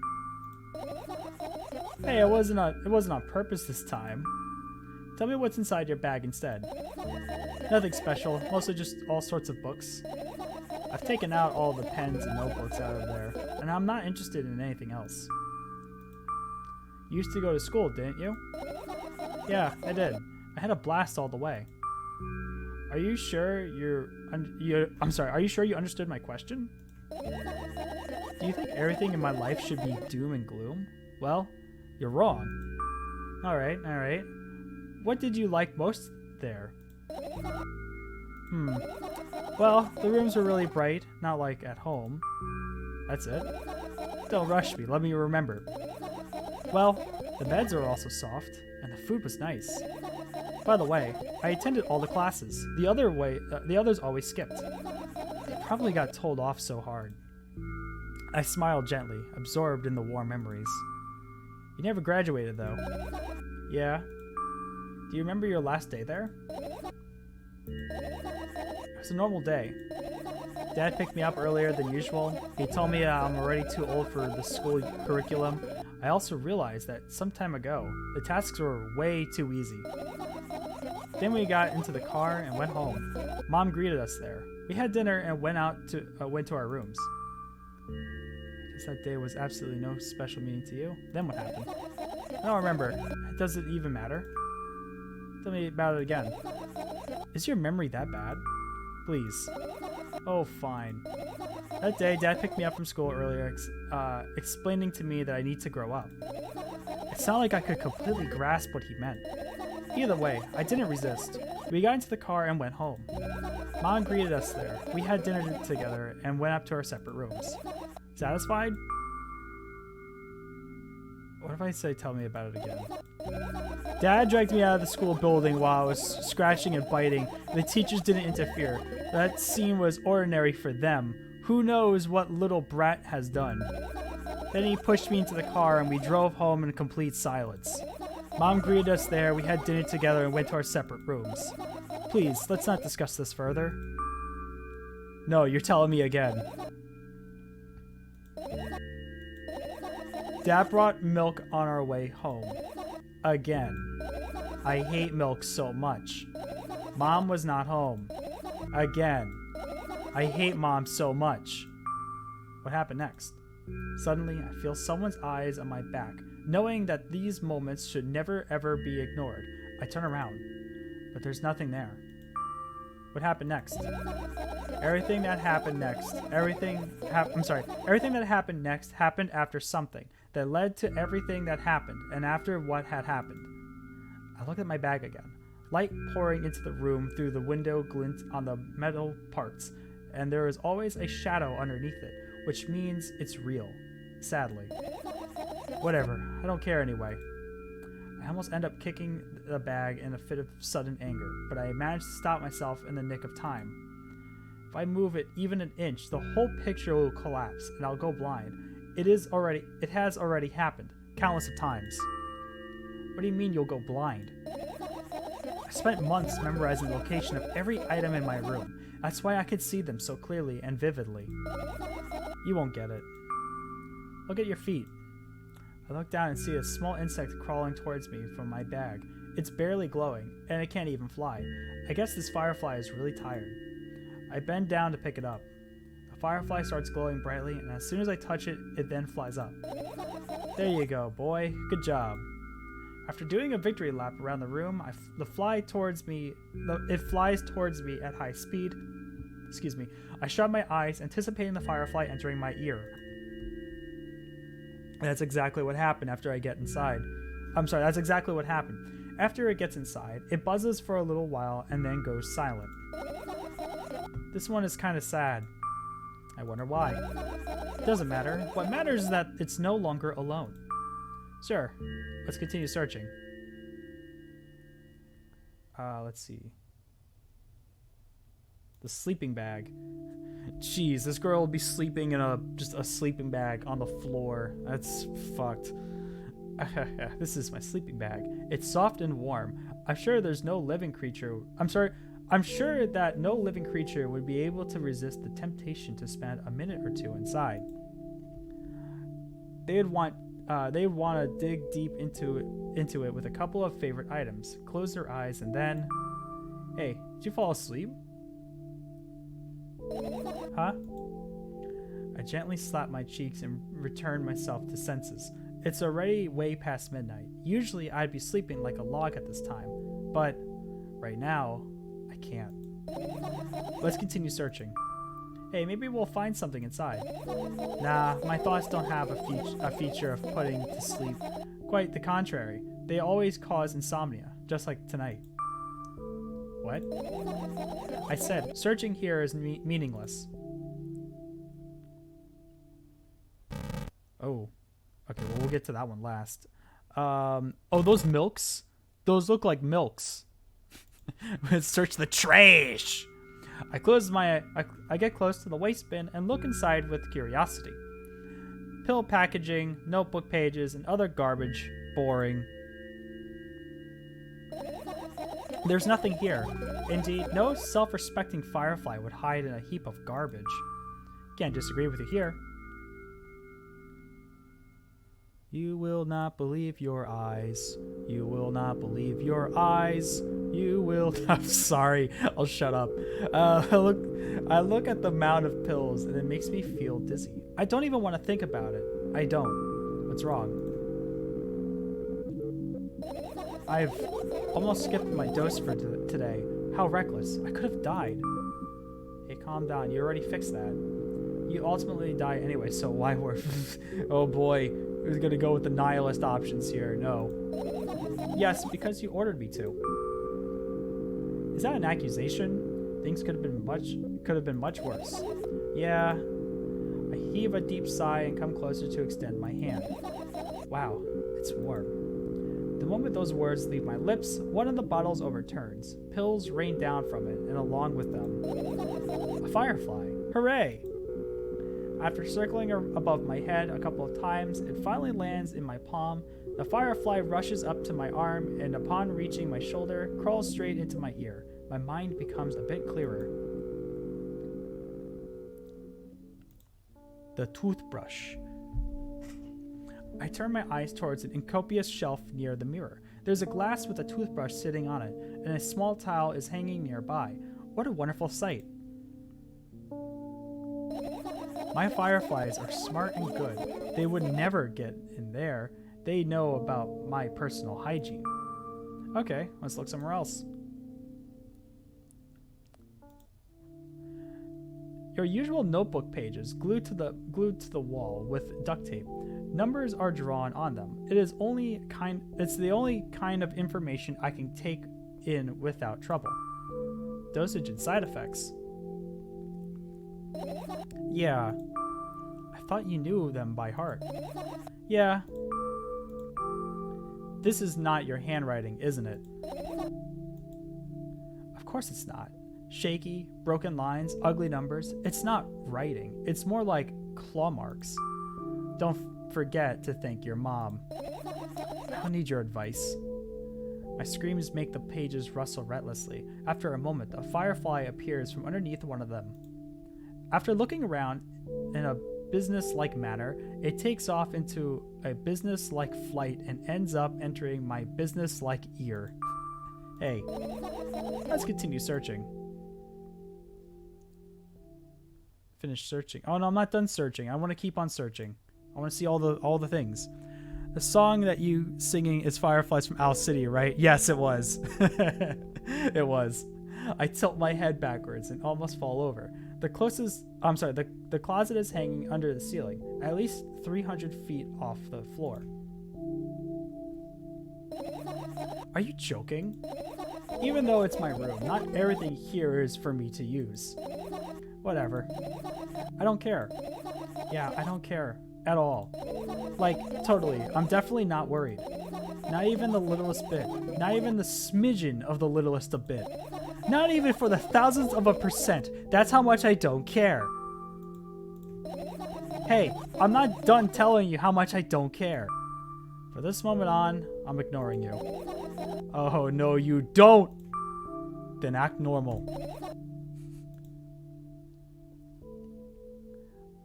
Hey, it wasn't on purpose this time. Tell me what's inside your bag instead. Nothing special, mostly just all sorts of books. I've taken out all the pens and notebooks out of there, and I'm not interested in anything else. You used to go to school, didn't you? Yeah, I did. I had a blast all the way. Are you sure are you sure you understood my question? Do you think everything in my life should be doom and gloom? Well, you're wrong. Alright. What did you like most there? Well, the rooms were really bright, not like at home. That's it. Don't rush me, let me remember. Well, the beds are also soft, and the food was nice. By the way, I attended all the classes. The others always skipped. They probably got told off so hard. I smiled gently, absorbed in the warm memories. You never graduated, though. Yeah. Do you remember your last day there? It was a normal day. Dad picked me up earlier than usual. He told me I'm already too old for the school curriculum. I also realized that some time ago, the tasks were way too easy. Then we got into the car and went home. Mom greeted us there. We had dinner and went to our rooms. I guess that day was absolutely no special meaning to you. Then what happened? I don't remember. Does it even matter? Tell me about it again. Is your memory that bad? Please. Oh, fine. That day, Dad picked me up from school earlier, explaining to me that I need to grow up. It's not like I could completely grasp what he meant. Either way, I didn't resist. We got into the car and went home. Mom greeted us there. We had dinner together and went up to our separate rooms. Satisfied? What if I say tell me about it again? Dad dragged me out of the school building while I was scratching and biting, and the teachers didn't interfere. That scene was ordinary for them. Who knows what little brat has done? Then he pushed me into the car and we drove home in complete silence. Mom greeted us there, we had dinner together and went to our separate rooms. Please, let's not discuss this further. No, you're telling me again. Dad brought milk on our way home. Again. I hate milk so much. Mom was not home. Again. I hate Mom so much. What happened next? Suddenly, I feel someone's eyes on my back. Knowing that these moments should never ever be ignored, I turn around, but there's nothing there. What happened next? Everything that happened next happened after something that led to everything that happened and after what had happened. I look at my bag again. Light pouring into the room through the window glints on the metal parts, and there is always a shadow underneath it, which means it's real. Sadly. Whatever, I don't care anyway. I almost end up kicking the bag in a fit of sudden anger, but I manage to stop myself in the nick of time. If I move it even an inch, the whole picture will collapse and I'll go blind. It has already happened, countless of times. What do you mean you'll go blind? I spent months memorizing the location of every item in my room. That's why I could see them so clearly and vividly. You won't get it. Look at your feet. I look down and see a small insect crawling towards me from my bag. It's barely glowing, and it can't even fly. I guess this firefly is really tired. I bend down to pick it up. The firefly starts glowing brightly, and as soon as I touch it, it then flies up. There you go, boy. Good job. After doing a victory lap around the room, it flies towards me at high speed. Excuse me. I shut my eyes, anticipating the firefly entering my ear. That's exactly what happened after I get inside. That's exactly what happened. After it gets inside, it buzzes for a little while and then goes silent. This one is kind of sad. I wonder why. It doesn't matter. What matters is that it's no longer alone. Sure. Let's continue searching. Let's see. The sleeping bag. Jeez, this girl will be sleeping in just a sleeping bag on the floor. That's fucked. This is my sleeping bag. It's soft and warm. I'm sure that no living creature would be able to resist the temptation to spend a minute or two inside. They'd want to dig deep into it with a couple of favorite items, close their eyes, and then... Hey, did you fall asleep? Huh? I gently slap my cheeks and return myself to senses. It's already way past midnight. Usually I'd be sleeping like a log at this time, but right now, I can't. Let's continue searching. Hey, maybe we'll find something inside. Nah, my thoughts don't have a feature of putting to sleep. Quite the contrary. They always cause insomnia, just like tonight. What? I said, searching here is meaningless. Oh. Okay, well, we'll get to that one last. Oh, those milks? Those look like milks. Let's search the trash. I get close to the waste bin and look inside with curiosity. Pill packaging, notebook pages, and other garbage. Boring. There's nothing here. Indeed, no self-respecting firefly would hide in a heap of garbage. Can't disagree with you here. You will not believe your eyes. You will not believe your eyes. You will. I'm sorry. I'll shut up. I look at the amount of pills and it makes me feel dizzy. I don't even want to think about it. I don't. What's wrong? I've almost skipped my dose for today. How reckless. I could have died. Hey, calm down. You already fixed that. You ultimately die anyway, so why worry? Oh boy. Who's gonna go with the nihilist options here? No. Yes, because you ordered me to. Is that an accusation? Things could have been much worse. Yeah. I heave a deep sigh and come closer to extend my hand. Wow, it's warm. The moment those words leave my lips, one of the bottles overturns. Pills rain down from it, and along with them, a firefly. Hooray! After circling above my head a couple of times, it finally lands in my palm. The firefly rushes up to my arm, and upon reaching my shoulder, crawls straight into my ear. My mind becomes a bit clearer. The toothbrush. I turn my eyes towards an incopious shelf near the mirror. There's a glass with a toothbrush sitting on it, and a small towel is hanging nearby. What a wonderful sight. My fireflies are smart and good. They would never get in there. They know about my personal hygiene. Okay, let's look somewhere else. Your usual notebook pages glued to the wall with duct tape. Numbers are drawn on them. It's the only kind of information I can take in without trouble. Dosage and side effects. Yeah. I thought you knew them by heart. Yeah. This is not your handwriting, isn't it? Of course it's not. Shaky, broken lines, ugly numbers. It's not writing. It's more like claw marks. Don't forget to thank your mom. I don't need your advice. My screams make the pages rustle restlessly. After a moment, a firefly appears from underneath one of them. After looking around in a business-like manner, it takes off into a business-like flight and ends up entering my business-like ear. Hey, let's continue searching. Finish searching. Oh no, I'm not done searching. I want to keep on searching. I want to see all the things. The song that you singing is Fireflies from Owl City, right? Yes, it was. It was. I tilt my head backwards and almost fall over. The closet is hanging under the ceiling, at least 300 feet off the floor. Are you joking? Even though it's my room, not everything here is for me to use. Whatever. I don't care. Yeah, I don't care at all. Like, totally. I'm definitely not worried. Not even the littlest bit. Not even the smidgen of the littlest of bit. Not even for the thousandth of a percent. That's how much I don't care. Hey, I'm not done telling you how much I don't care. For this moment on, I'm ignoring you. Oh, no, you don't! Then act normal.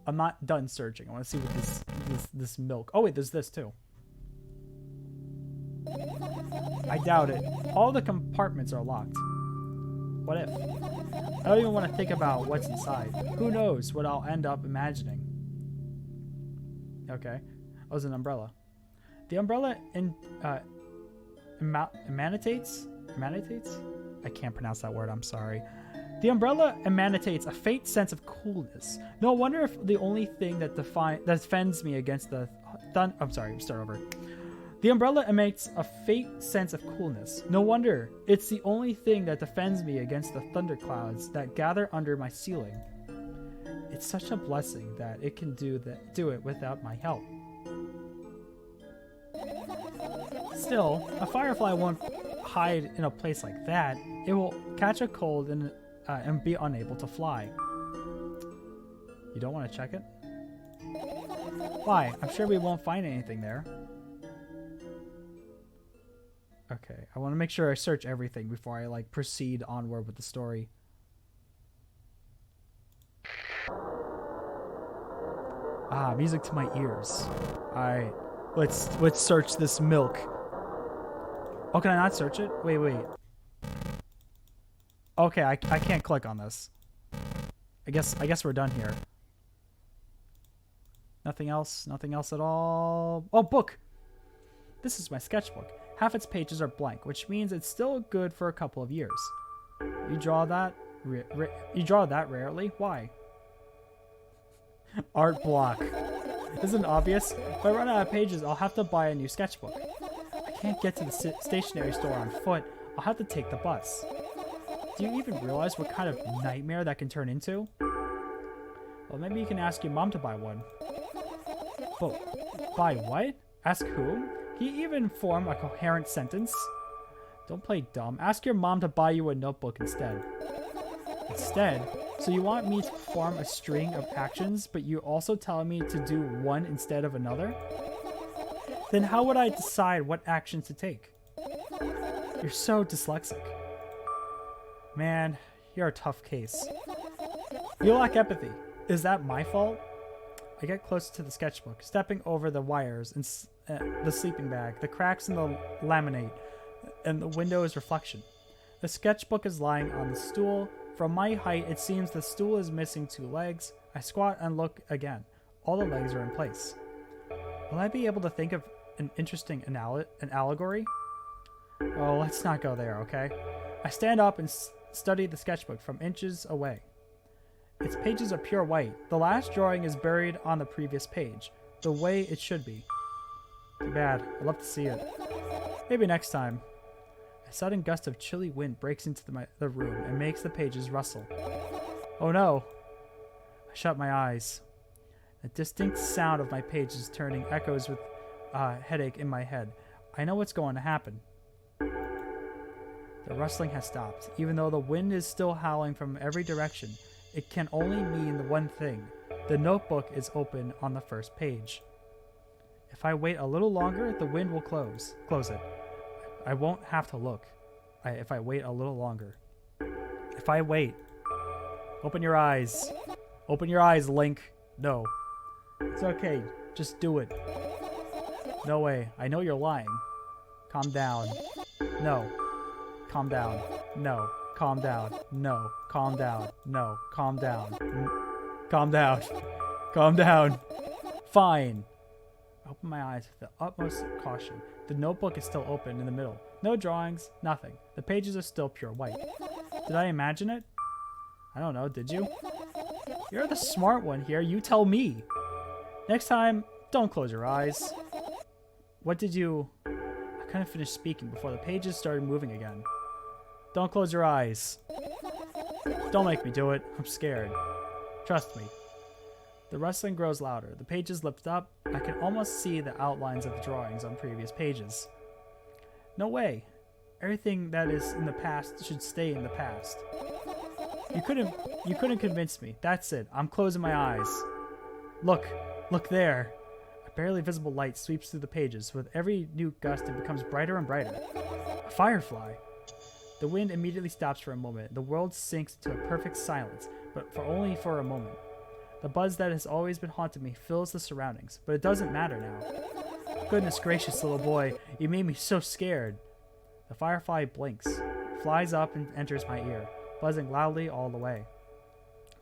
I'm not done searching. I want to see what this milk... Oh, wait, there's this, too. I doubt it. All the compartments are locked. What if? I don't even want to think about what's inside. Who knows what I'll end up imagining. Okay. Oh, it's an umbrella. The umbrella emanates? I can't pronounce that word, I'm sorry. The umbrella emanates a faint sense of coolness. No wonder if the only thing that defends me against the start over. The umbrella emits a faint sense of coolness. No wonder it's the only thing that defends me against the thunderclouds that gather under my ceiling. It's such a blessing that it can do it without my help. Still, a firefly won't hide in a place like that. It will catch a cold and be unable to fly. You don't want to check it? Why? I'm sure we won't find anything there. Okay, I want to make sure I search everything before I like proceed onward with the story. Ah, music to my ears. Alright. Let's search this milk. Oh, can I not search it? Wait. Okay, I can't click on this. I guess we're done here. Nothing else? Nothing else at all? Oh, book! This is my sketchbook. Half its pages are blank, which means it's still good for a couple of years. You draw that? You draw that rarely? Why? Art block. Isn't obvious? If I run out of pages, I'll have to buy a new sketchbook. I can't get to the stationery store on foot. I'll have to take the bus. Do you even realize what kind of nightmare that can turn into? Well, maybe you can ask your mom to buy one. But buy what? Ask whom? Can you even form a coherent sentence? Don't play dumb. Ask your mom to buy you a notebook instead. Instead? So you want me to form a string of actions, but you're also telling me to do one instead of another? Then how would I decide what action to take? You're so dyslexic. Man, you're a tough case. You lack empathy. Is that my fault? I get closer to the sketchbook, stepping over the wires and the sleeping bag, the cracks in the laminate, and the window's reflection. The sketchbook is lying on the stool. From my height, it seems the stool is missing 2 legs. I squat and look again. All the legs are in place. Will I be able to think of an interesting allegory? Oh, let's not go there, okay? I stand up and study the sketchbook from inches away. Its pages are pure white. The last drawing is buried on the previous page, the way it should be. Too bad. I'd love to see it. Maybe next time. A sudden gust of chilly wind breaks into the room and makes the pages rustle. Oh no! I shut my eyes. A distinct sound of my pages turning echoes with a headache in my head. I know what's going to happen. The rustling has stopped. Even though the wind is still howling from every direction, it can only mean the one thing. The notebook is open on the first page. If I wait a little longer, the wind will close it. I won't have to look. If I wait a little longer. If I wait. Open your eyes. Open your eyes, Link. No. It's okay. Just do it. No way. I know you're lying. Calm down. No. Calm down. No. Calm down. No. Calm down. No. Calm down. Calm down. Calm down. Fine. I open my eyes with the utmost caution. The notebook is still open in the middle. No drawings, nothing. The pages are still pure white. Did I imagine it? I don't know, did you? You're the smart one here, you tell me. Next time, don't close your eyes. What did you... I couldn't finish speaking before the pages started moving again. Don't close your eyes. Don't make me do it. I'm scared. Trust me. The rustling grows louder. The pages lift up. I can almost see the outlines of the drawings on previous pages. No way. Everything that is in the past should stay in the past. You couldn't convince me. That's it. I'm closing my eyes. Look there. A barely visible light sweeps through the pages. With every new gust, it becomes brighter and brighter. A firefly. The wind immediately stops for a moment. The world sinks to a perfect silence, but only for a moment. The buzz that has always been haunting me fills the surroundings, but it doesn't matter now. Goodness gracious, little boy, you made me so scared. The firefly blinks, flies up and enters my ear, buzzing loudly all the way.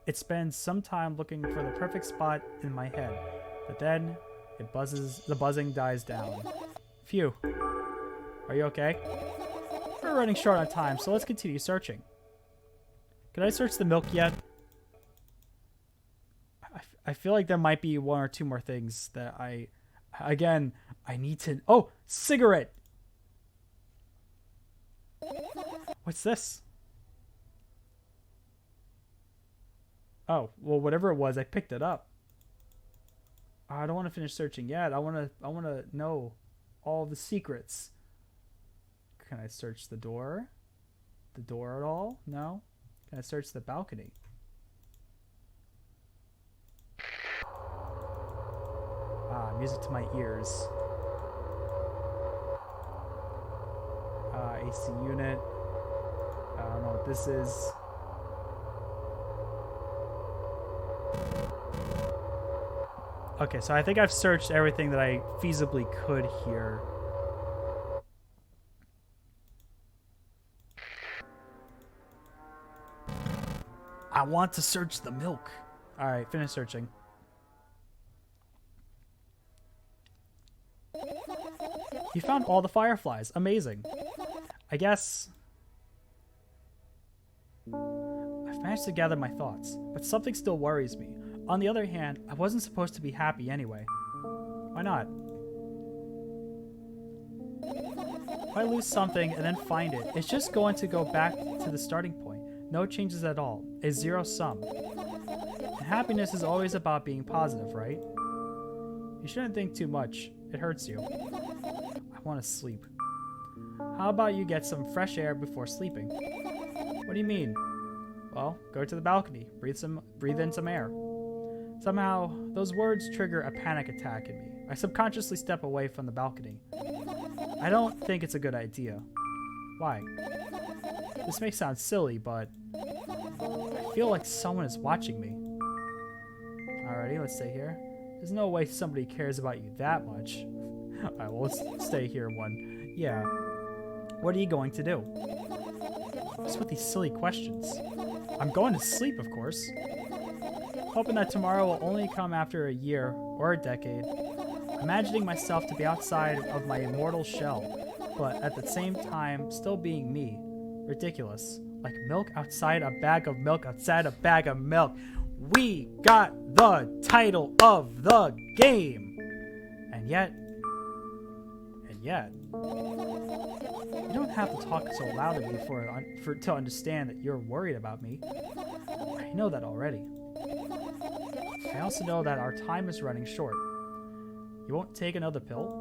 It spends some time looking for the perfect spot in my head, but then it buzzes. The buzzing dies down. Phew. Are you okay? We're running short on time, so let's continue searching. Can I search the milk yet? I feel like there might be 1 or 2 more things that I need to... Oh! Cigarette! What's this? Oh, well, whatever it was, I picked it up. I don't want to finish searching yet. I want to know all the secrets. Can I search the door? The door at all? No? Can I search the balcony? music to my ears. AC unit. I don't know what this is. Okay, so I think I've searched everything that I feasibly could here. I want to search the milk. All right, finish searching. You found all the fireflies. Amazing. I guess I've managed to gather my thoughts, but something still worries me. On the other hand, I wasn't supposed to be happy anyway. Why not? If I lose something and then find it, it's just going to go back to the starting point. No changes at all. A zero sum. And happiness is always about being positive, right? You shouldn't think too much. It hurts you. I want to sleep. How about you get some fresh air before sleeping? What do you mean? Well, go to the balcony. Breathe in some air. Somehow, those words trigger a panic attack in me. I subconsciously step away from the balcony. I don't think it's a good idea. Why? This may sound silly, but I feel like someone is watching me. Alrighty, let's stay here. There's no way somebody cares about you that much. Alright, well, let's stay here one. Yeah. What are you going to do? What's with these silly questions? I'm going to sleep, of course. Hoping that tomorrow will only come after a year or a decade. Imagining myself to be outside of my immortal shell, but at the same time still being me. Ridiculous. Like milk outside a bag of milk outside a bag of milk. We got the title of the game! And yet... You don't have to talk so loud at me to understand that you're worried about me. I know that already. I also know that our time is running short. You won't take another pill?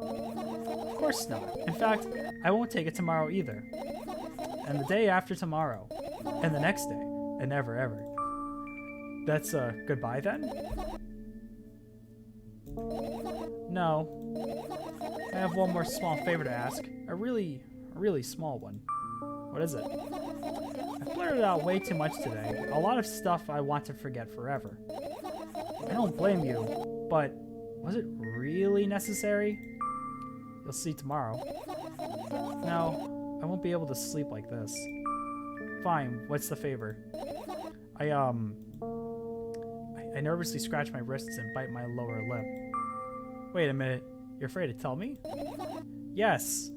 Of course not. In fact, I won't take it tomorrow either. And the day after tomorrow. And the next day. And never ever. That's goodbye then? No. I have one more small favor to ask. A really small one. What is it? I've blurted out way too much today. A lot of stuff I want to forget forever. I don't blame you, but was it really necessary? You'll see tomorrow. No, I won't be able to sleep like this. Fine, what's the favor? I nervously scratch my wrists and bite my lower lip. Wait a minute, you're afraid to tell me? Yes.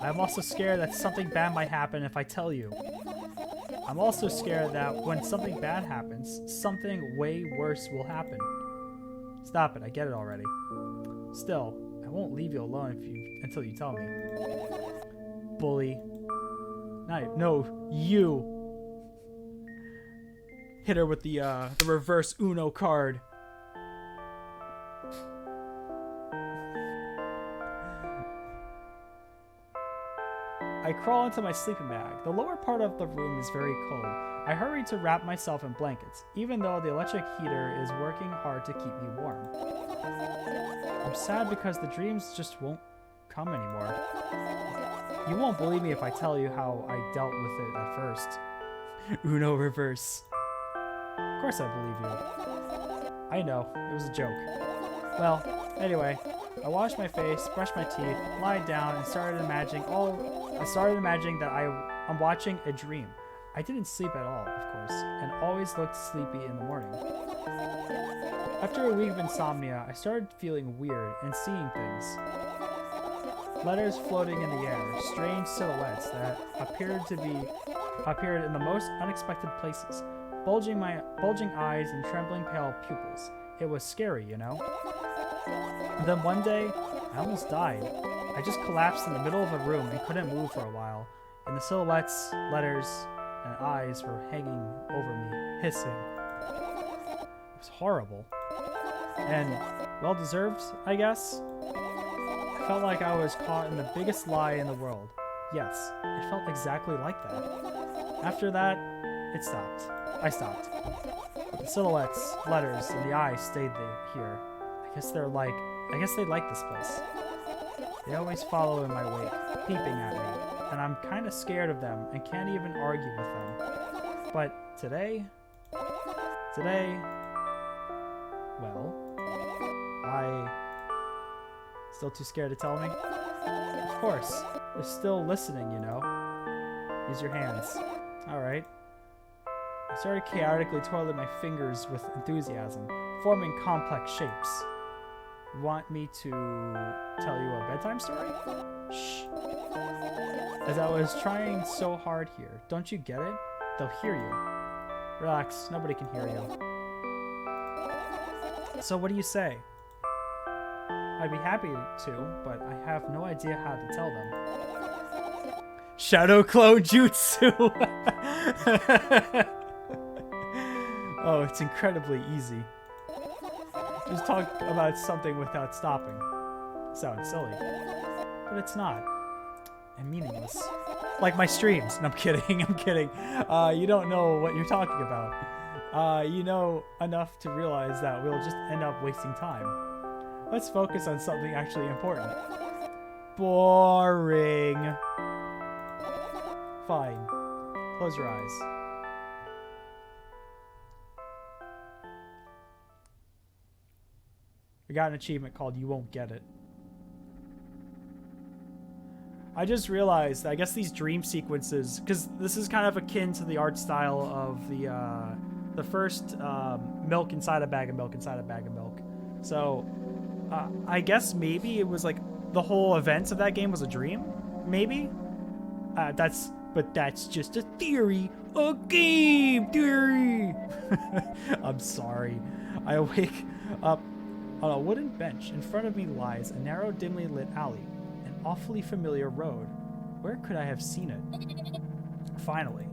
I'm also scared that something bad might happen if I tell you. I'm also scared that when something bad happens, something way worse will happen. Stop it, I get it already. Still, I won't leave you alone until you tell me. Bully. No, you. Hit her with the reverse Uno card. I crawl into my sleeping bag. The lower part of the room is very cold. I hurry to wrap myself in blankets, even though the electric heater is working hard to keep me warm. I'm sad because the dreams just won't come anymore. You won't believe me if I tell you how I dealt with it at first. Uno reverse. Of course I believe you. I know, it was a joke. Well, anyway, I washed my face, brushed my teeth, lied down, and started imagining that I'm watching a dream. I didn't sleep at all, of course, and always looked sleepy in the morning. After a week of insomnia, I started feeling weird and seeing things. Letters floating in the air, strange silhouettes that appeared in the most unexpected places, bulging eyes and trembling pale pupils. It was scary, you know? And then one day, I almost died. I just collapsed in the middle of a room and couldn't move for a while, and the silhouettes, letters, and eyes were hanging over me, hissing. It was horrible. And well-deserved, I guess? I felt like I was caught in the biggest lie in the world. Yes, it felt exactly like that. After that, it stopped. I stopped. But the silhouettes, letters, and the eyes stayed here. I I guess they like this place. They always follow in my wake, peeping at me, and I'm kind of scared of them and can't even argue with them. But today, well, still too scared to tell me? Of course, they're still listening, you know. Use your hands. Alright. I started chaotically twirling my fingers with enthusiasm, forming complex shapes. Want me to tell you a bedtime story? Shh. As I was trying so hard here, don't you get it? They'll hear you. Relax, nobody can hear you. So what do you say? I'd be happy to, but I have no idea how to tell them. Shadow Clone Jutsu! Oh, it's incredibly easy. Just talk about something without stopping. Sounds silly. But it's not. And meaningless. Like my streams. No, I'm kidding, I'm kidding. You don't know what you're talking about. You know enough to realize that we'll just end up wasting time. Let's focus on something actually important. Boring. Fine. Close your eyes. We got an achievement called You Won't Get It. I just realized, I guess these dream sequences, because this is kind of akin to the art style of the first milk inside a bag of milk inside a bag of milk. So I guess maybe it was like the whole events of that game was a dream. Maybe. But that's just a theory. A game theory. I'm sorry. I awake up on a wooden bench. In front of me lies a narrow, dimly lit alley. An awfully familiar road. Where could I have seen it? Finally.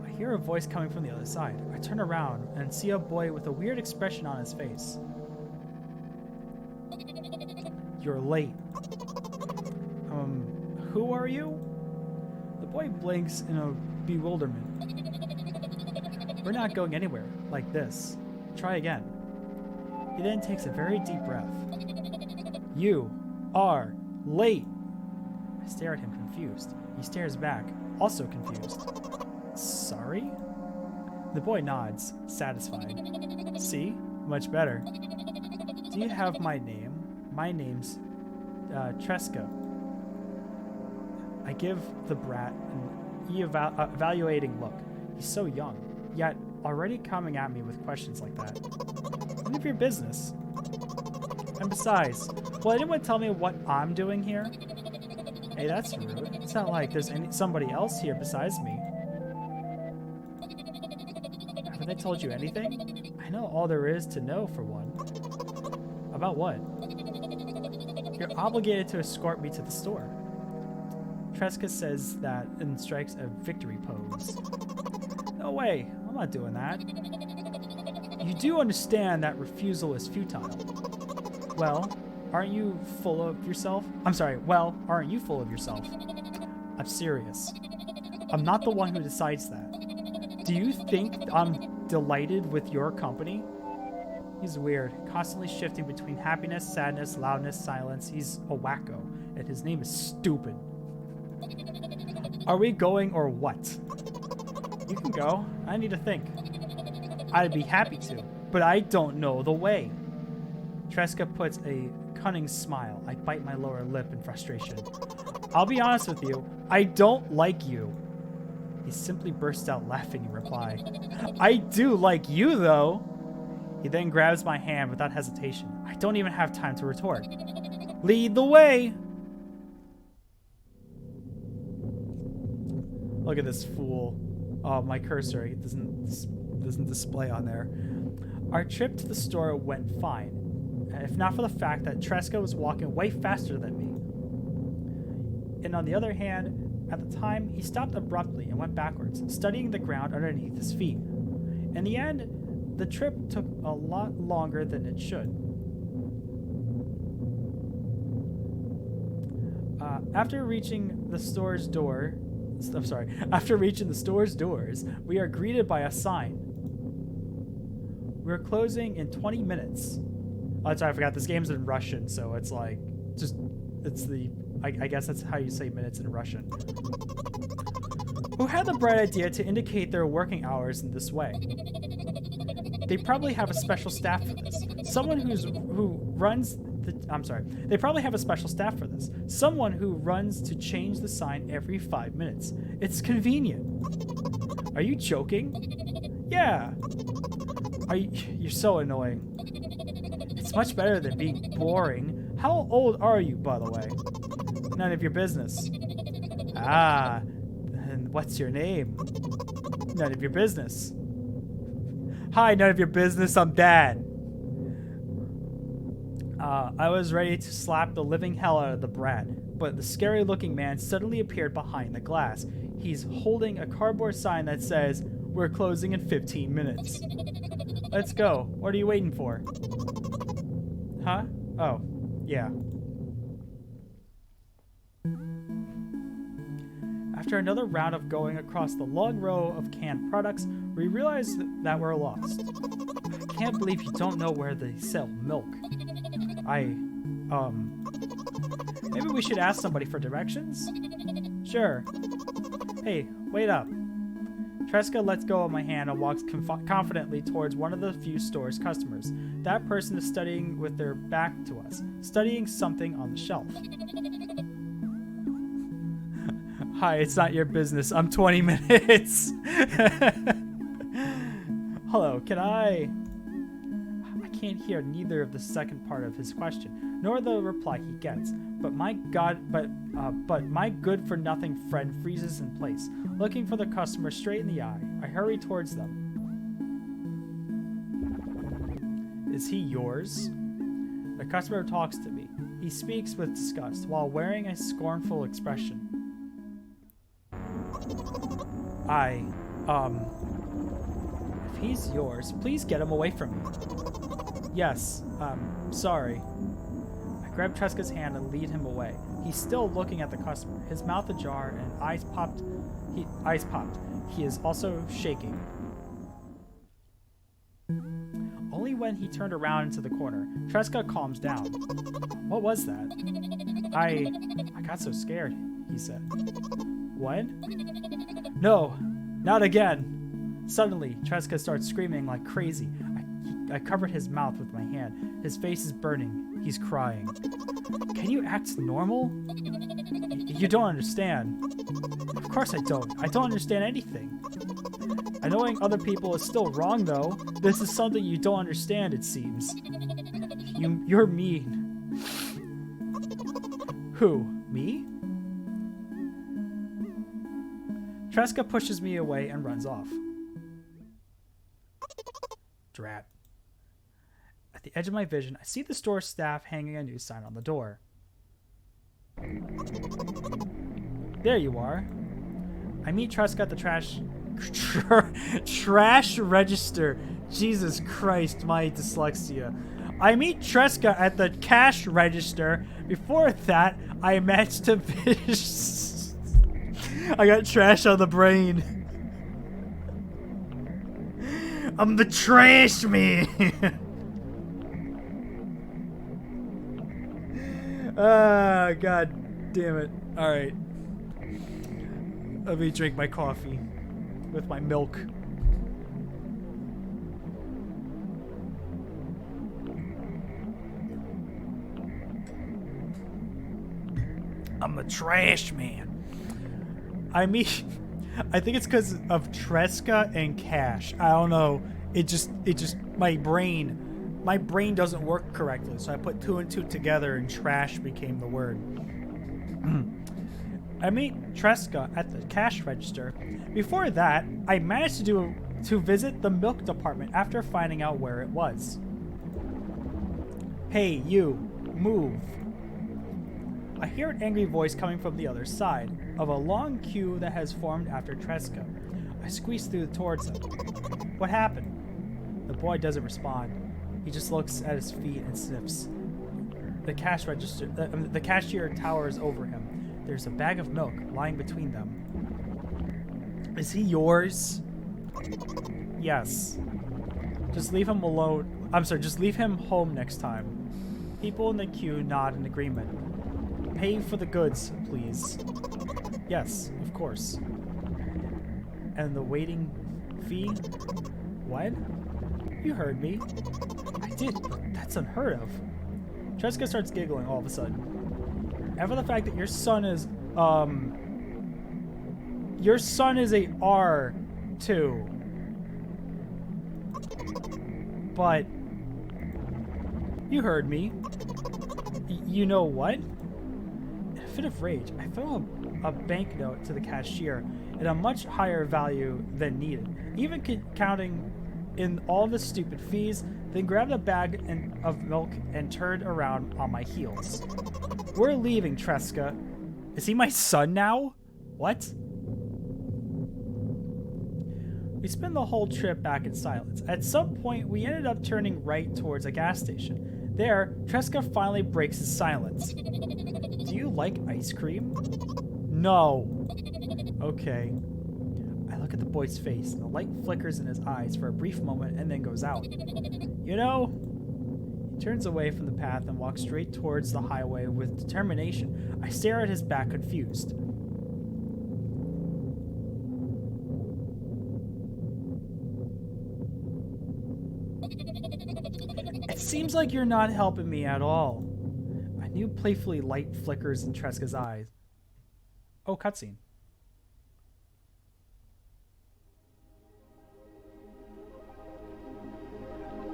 I hear a voice coming from the other side. I turn around and see a boy with a weird expression on his face. You're late. Who are you? The boy blinks in a bewilderment. We're not going anywhere like this. Try again. He then takes a very deep breath. You are late. I stare at him confused. He stares back, also confused. Sorry? The boy nods, satisfied. See? Much better. Do you have my name? My name's Tresca. I give the brat an evaluating look. He's so young, yet already coming at me with questions like that. None of your business. And besides, will anyone tell me what I'm doing here? Hey, that's rude. It's not like there's somebody else here besides me. Haven't they told you anything? I know all there is to know, for one. About what? You're obligated to escort me to the store. Tresca says that and strikes a victory pose. No way, I'm not doing that. You do understand that refusal is futile. Well, aren't you full of yourself? Aren't you full of yourself? I'm serious. I'm not the one who decides that. Do you think I'm delighted with your company? He's weird, constantly shifting between happiness, sadness, loudness, silence. He's a wacko, and his name is Stupid. Are we going or what? You can go. I need to think. I'd be happy to, but I don't know the way. Tresca puts a cunning smile. I bite my lower lip in frustration. I'll be honest with you. I don't like you. He simply bursts out laughing in reply. I do like you, though. He then grabs my hand without hesitation. I don't even have time to retort. Lead the way. Look at this fool. Oh, my cursor, it doesn't display on there. Our trip to the store went fine, if not for the fact that Tresca was walking way faster than me. And on the other hand, at the time, he stopped abruptly and went backwards, studying the ground underneath his feet. In the end, the trip took a lot longer than it should. After reaching the store's doors, we are greeted by a sign. We're closing in 20 minutes. Oh, sorry, I forgot. This game's in Russian, so it's like, I guess that's how you say minutes in Russian. Who had the bright idea to indicate their working hours in this way? They probably have a special staff for this. They probably have a special staff for this. Someone who runs to change the sign every 5 minutes. It's convenient. Are you joking? Yeah. You're so annoying. It's much better than being boring. How old are you, by the way? None of your business. Ah, and what's your name? None of your business. Hi, none of your business, I'm Dad. I was ready to slap the living hell out of the brat, but the scary-looking man suddenly appeared behind the glass. He's holding a cardboard sign that says, "We're closing in 15 minutes." Let's go. What are you waiting for? Huh? Oh, yeah. After another round of going across the long row of canned products, we realized that we're lost. I can't believe you don't know where they sell milk. Maybe we should ask somebody for directions? Sure. Hey, wait up. Tresca lets go of my hand and walks confidently towards one of the few store's customers. That person is studying with their back to us, studying something on the shelf. Hi, it's not your business. I'm 20 minutes. Hello, can I can't hear neither of the second part of his question, nor the reply he gets. But my good-for-nothing friend freezes in place, looking for the customer straight in the eye. I hurry towards them. Is he yours? The customer talks to me. He speaks with disgust while wearing a scornful expression. If he's yours, please get him away from me. Yes, sorry. I grab Tresca's hand and lead him away. He's still looking at the customer, his mouth ajar and eyes popped. He is also shaking. Only when he turned around into the corner, Tresca calms down. What was that? I got so scared, he said. What? No, not again. Suddenly, Tresca starts screaming like crazy. I covered his mouth with my hand. His face is burning. He's crying. Can you act normal? You don't understand. Of course I don't. I don't understand anything. Annoying other people is still wrong, though. This is something you don't understand, it seems. You're mean. Who? Me? Tresca pushes me away and runs off. Drat. At the edge of my vision, I see the store staff hanging a news sign on the door. There you are. I meet Tresca at the trash register. Jesus Christ, my dyslexia. I meet Tresca at the cash register. Before that, I managed to finish. I got trash on the brain. I'm the trash man. Ah, God damn it. All right. Let me drink my coffee with my milk. I'm the trash man. I think it's because of Tresca and Cash. I don't know. It just my brain doesn't work correctly, so I put two and two together and trash became the word. I meet Tresca at the cash register. Before that, I managed to visit the milk department after finding out where it was. Hey, you, move. I hear an angry voice coming from the other side of a long queue that has formed after Tresca. I squeeze through towards him. What happened? The boy doesn't respond. He just looks at his feet and sniffs. The cash register, the cashier towers over him. There's a bag of milk lying between them. Is he yours? Yes. Just leave him alone. I'm sorry, just leave him home next time. People in the queue nod in agreement. Pay for the goods, please. Yes, of course. And the waiting fee? What? You heard me. I did. That's unheard of. Treska starts giggling all of a sudden. And for the fact that your son is a R2. But you heard me. You know what? In a fit of rage, I throw a banknote to the cashier at a much higher value than needed, even counting in all the stupid fees, then grabbed a bag of milk and turned around on my heels. We're leaving, Treska. Is he my son now? What? We spent the whole trip back in silence. At some point, we ended up turning right towards a gas station. There, Treska finally breaks his silence. Do you like ice cream? No. Okay. I look at the boy's face, and the light flickers in his eyes for a brief moment and then goes out. You know, he turns away from the path and walks straight towards the highway with determination. I stare at his back, confused. It seems like you're not helping me at all. A new playfully light flickers in Treska's eyes. Oh, cutscene.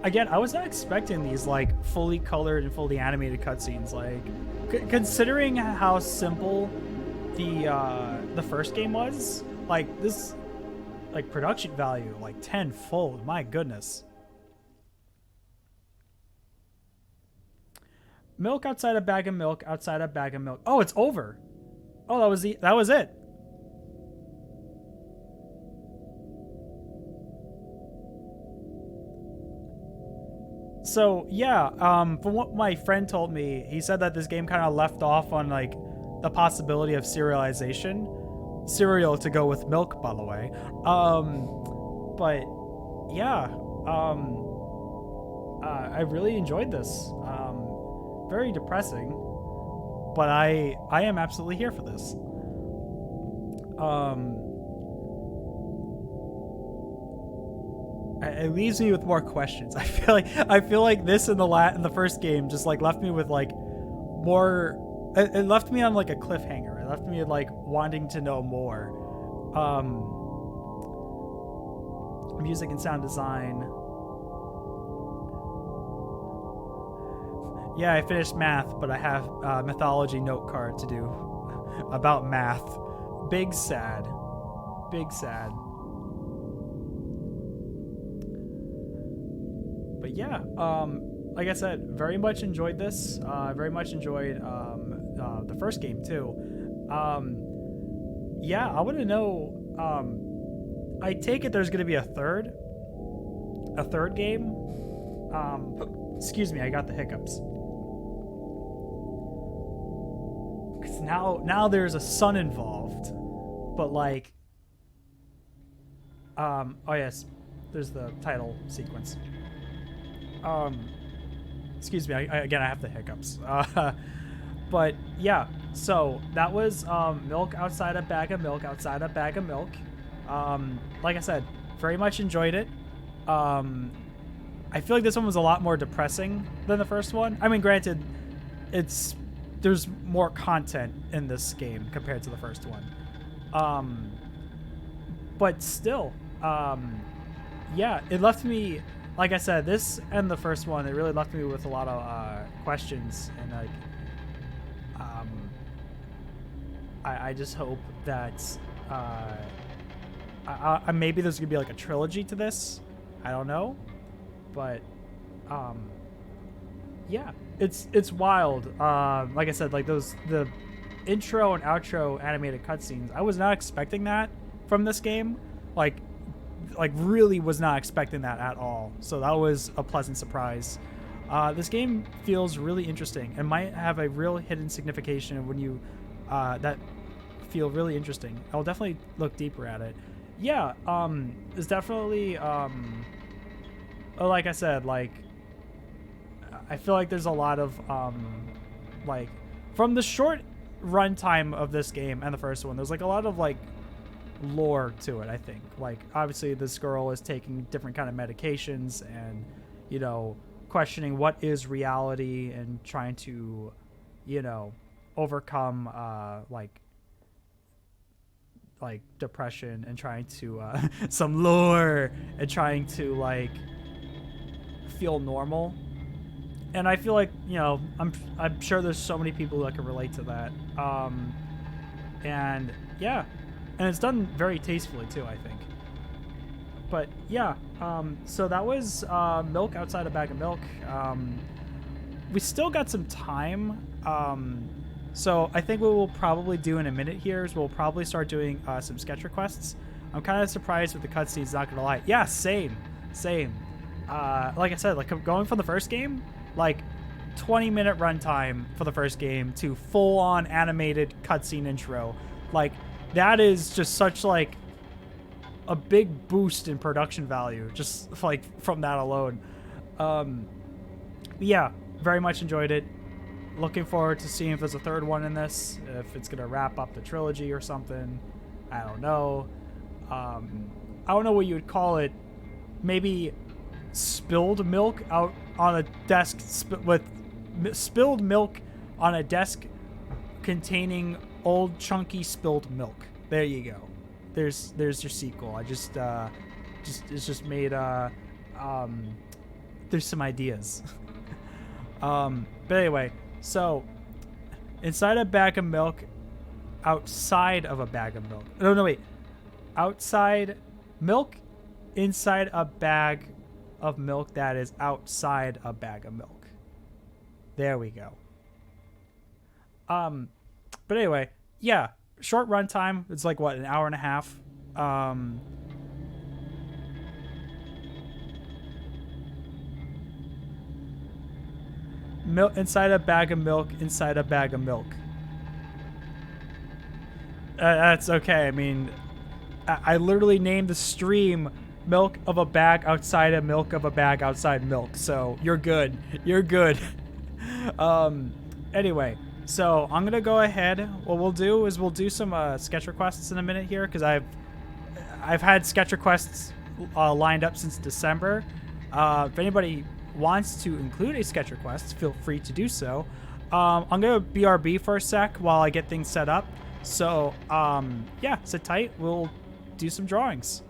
Again, I was not expecting these like fully colored and fully animated cutscenes. Like, considering how simple the first game was, like this, like production value like tenfold. My goodness. Milk outside a bag of milk outside a bag of milk. Oh, it's over. Oh, that was it. So yeah, from what my friend told me, he said that this game kind of left off on like the possibility of serialization, cereal to go with milk, by the way. But yeah, I really enjoyed this. Very depressing, but I am absolutely here for this. It leaves me with more questions. I feel like this in the first game just like left me with like more. It left me on like a cliffhanger. It left me like wanting to know more. Music and sound design. Yeah, I finished math, but I have a mythology note card to do about math. Big sad. Big sad. But yeah, like I said, very much enjoyed this. Very much enjoyed the first game too. Yeah, I want to know. I take it there's going to be a third game. Excuse me, I got the hiccups. Because now there's a son involved, but like, oh yes, there's the title sequence. Excuse me, I have the hiccups. But yeah, so that was milk outside a bag of milk outside a bag of milk. Like I said, very much enjoyed it. I feel like this one was a lot more depressing than the first one. I mean, granted, there's more content in this game compared to the first one. But still, yeah, it left me, like I said, this and the first one, it really left me with a lot of questions, and like, I just hope that maybe there's gonna be like a trilogy to this. I don't know, but yeah, it's wild. Like I said, like the intro and outro animated cutscenes, I was not expecting that from this game. Like really was not expecting that at all. So that was a pleasant surprise. This game feels really interesting and might have a real hidden signification when you that feel really interesting. I'll definitely look deeper at it. Yeah, it's definitely like I said, like I feel like there's a lot of like from the short runtime of this game and the first one, there's like a lot of like lore to it. I think like obviously this girl is taking different kind of medications and you know questioning what is reality and trying to you know overcome like depression and trying to some lore and trying to like feel normal. And I feel like you know I'm sure there's so many people that can relate to that. And yeah, and it's done very tastefully too, I think. But yeah, so that was Milk Outside a Bag of Milk. We still got some time. So I think what we'll probably do in a minute here is we'll probably start doing some sketch requests. I'm kind of surprised with the cutscenes, not gonna lie. Yeah, same. Like I said, like going from the first game, like 20-minute runtime for the first game to full-on animated cutscene intro. Like that is just such like a big boost in production value, just like from that alone. Yeah, very much enjoyed it. Looking forward to seeing if there's a third one in this, if it's gonna wrap up the trilogy or something. I don't know. I don't know what you would call it. Maybe spilled milk out on a desk spilled milk on a desk containing old chunky spilled milk. There you go. There's your sequel. I just it's just made there's some ideas. But anyway, so inside a bag of milk, outside of a bag of milk. No, wait. Outside milk, inside a bag of milk that is outside a bag of milk. There we go. But anyway, yeah, short runtime. It's like what, an hour and a half. Milk inside a bag of milk, inside a bag of milk. That's okay. I mean, I literally named the stream milk of a bag outside a milk of a bag outside milk. So you're good. You're good. Anyway, so I'm gonna go ahead. What we'll do is we'll do some sketch requests in a minute here because I've had sketch requests lined up since December. If anybody wants to include a sketch request, feel free to do so. I'm gonna BRB for a sec while I get things set up. So yeah, sit tight. We'll do some drawings.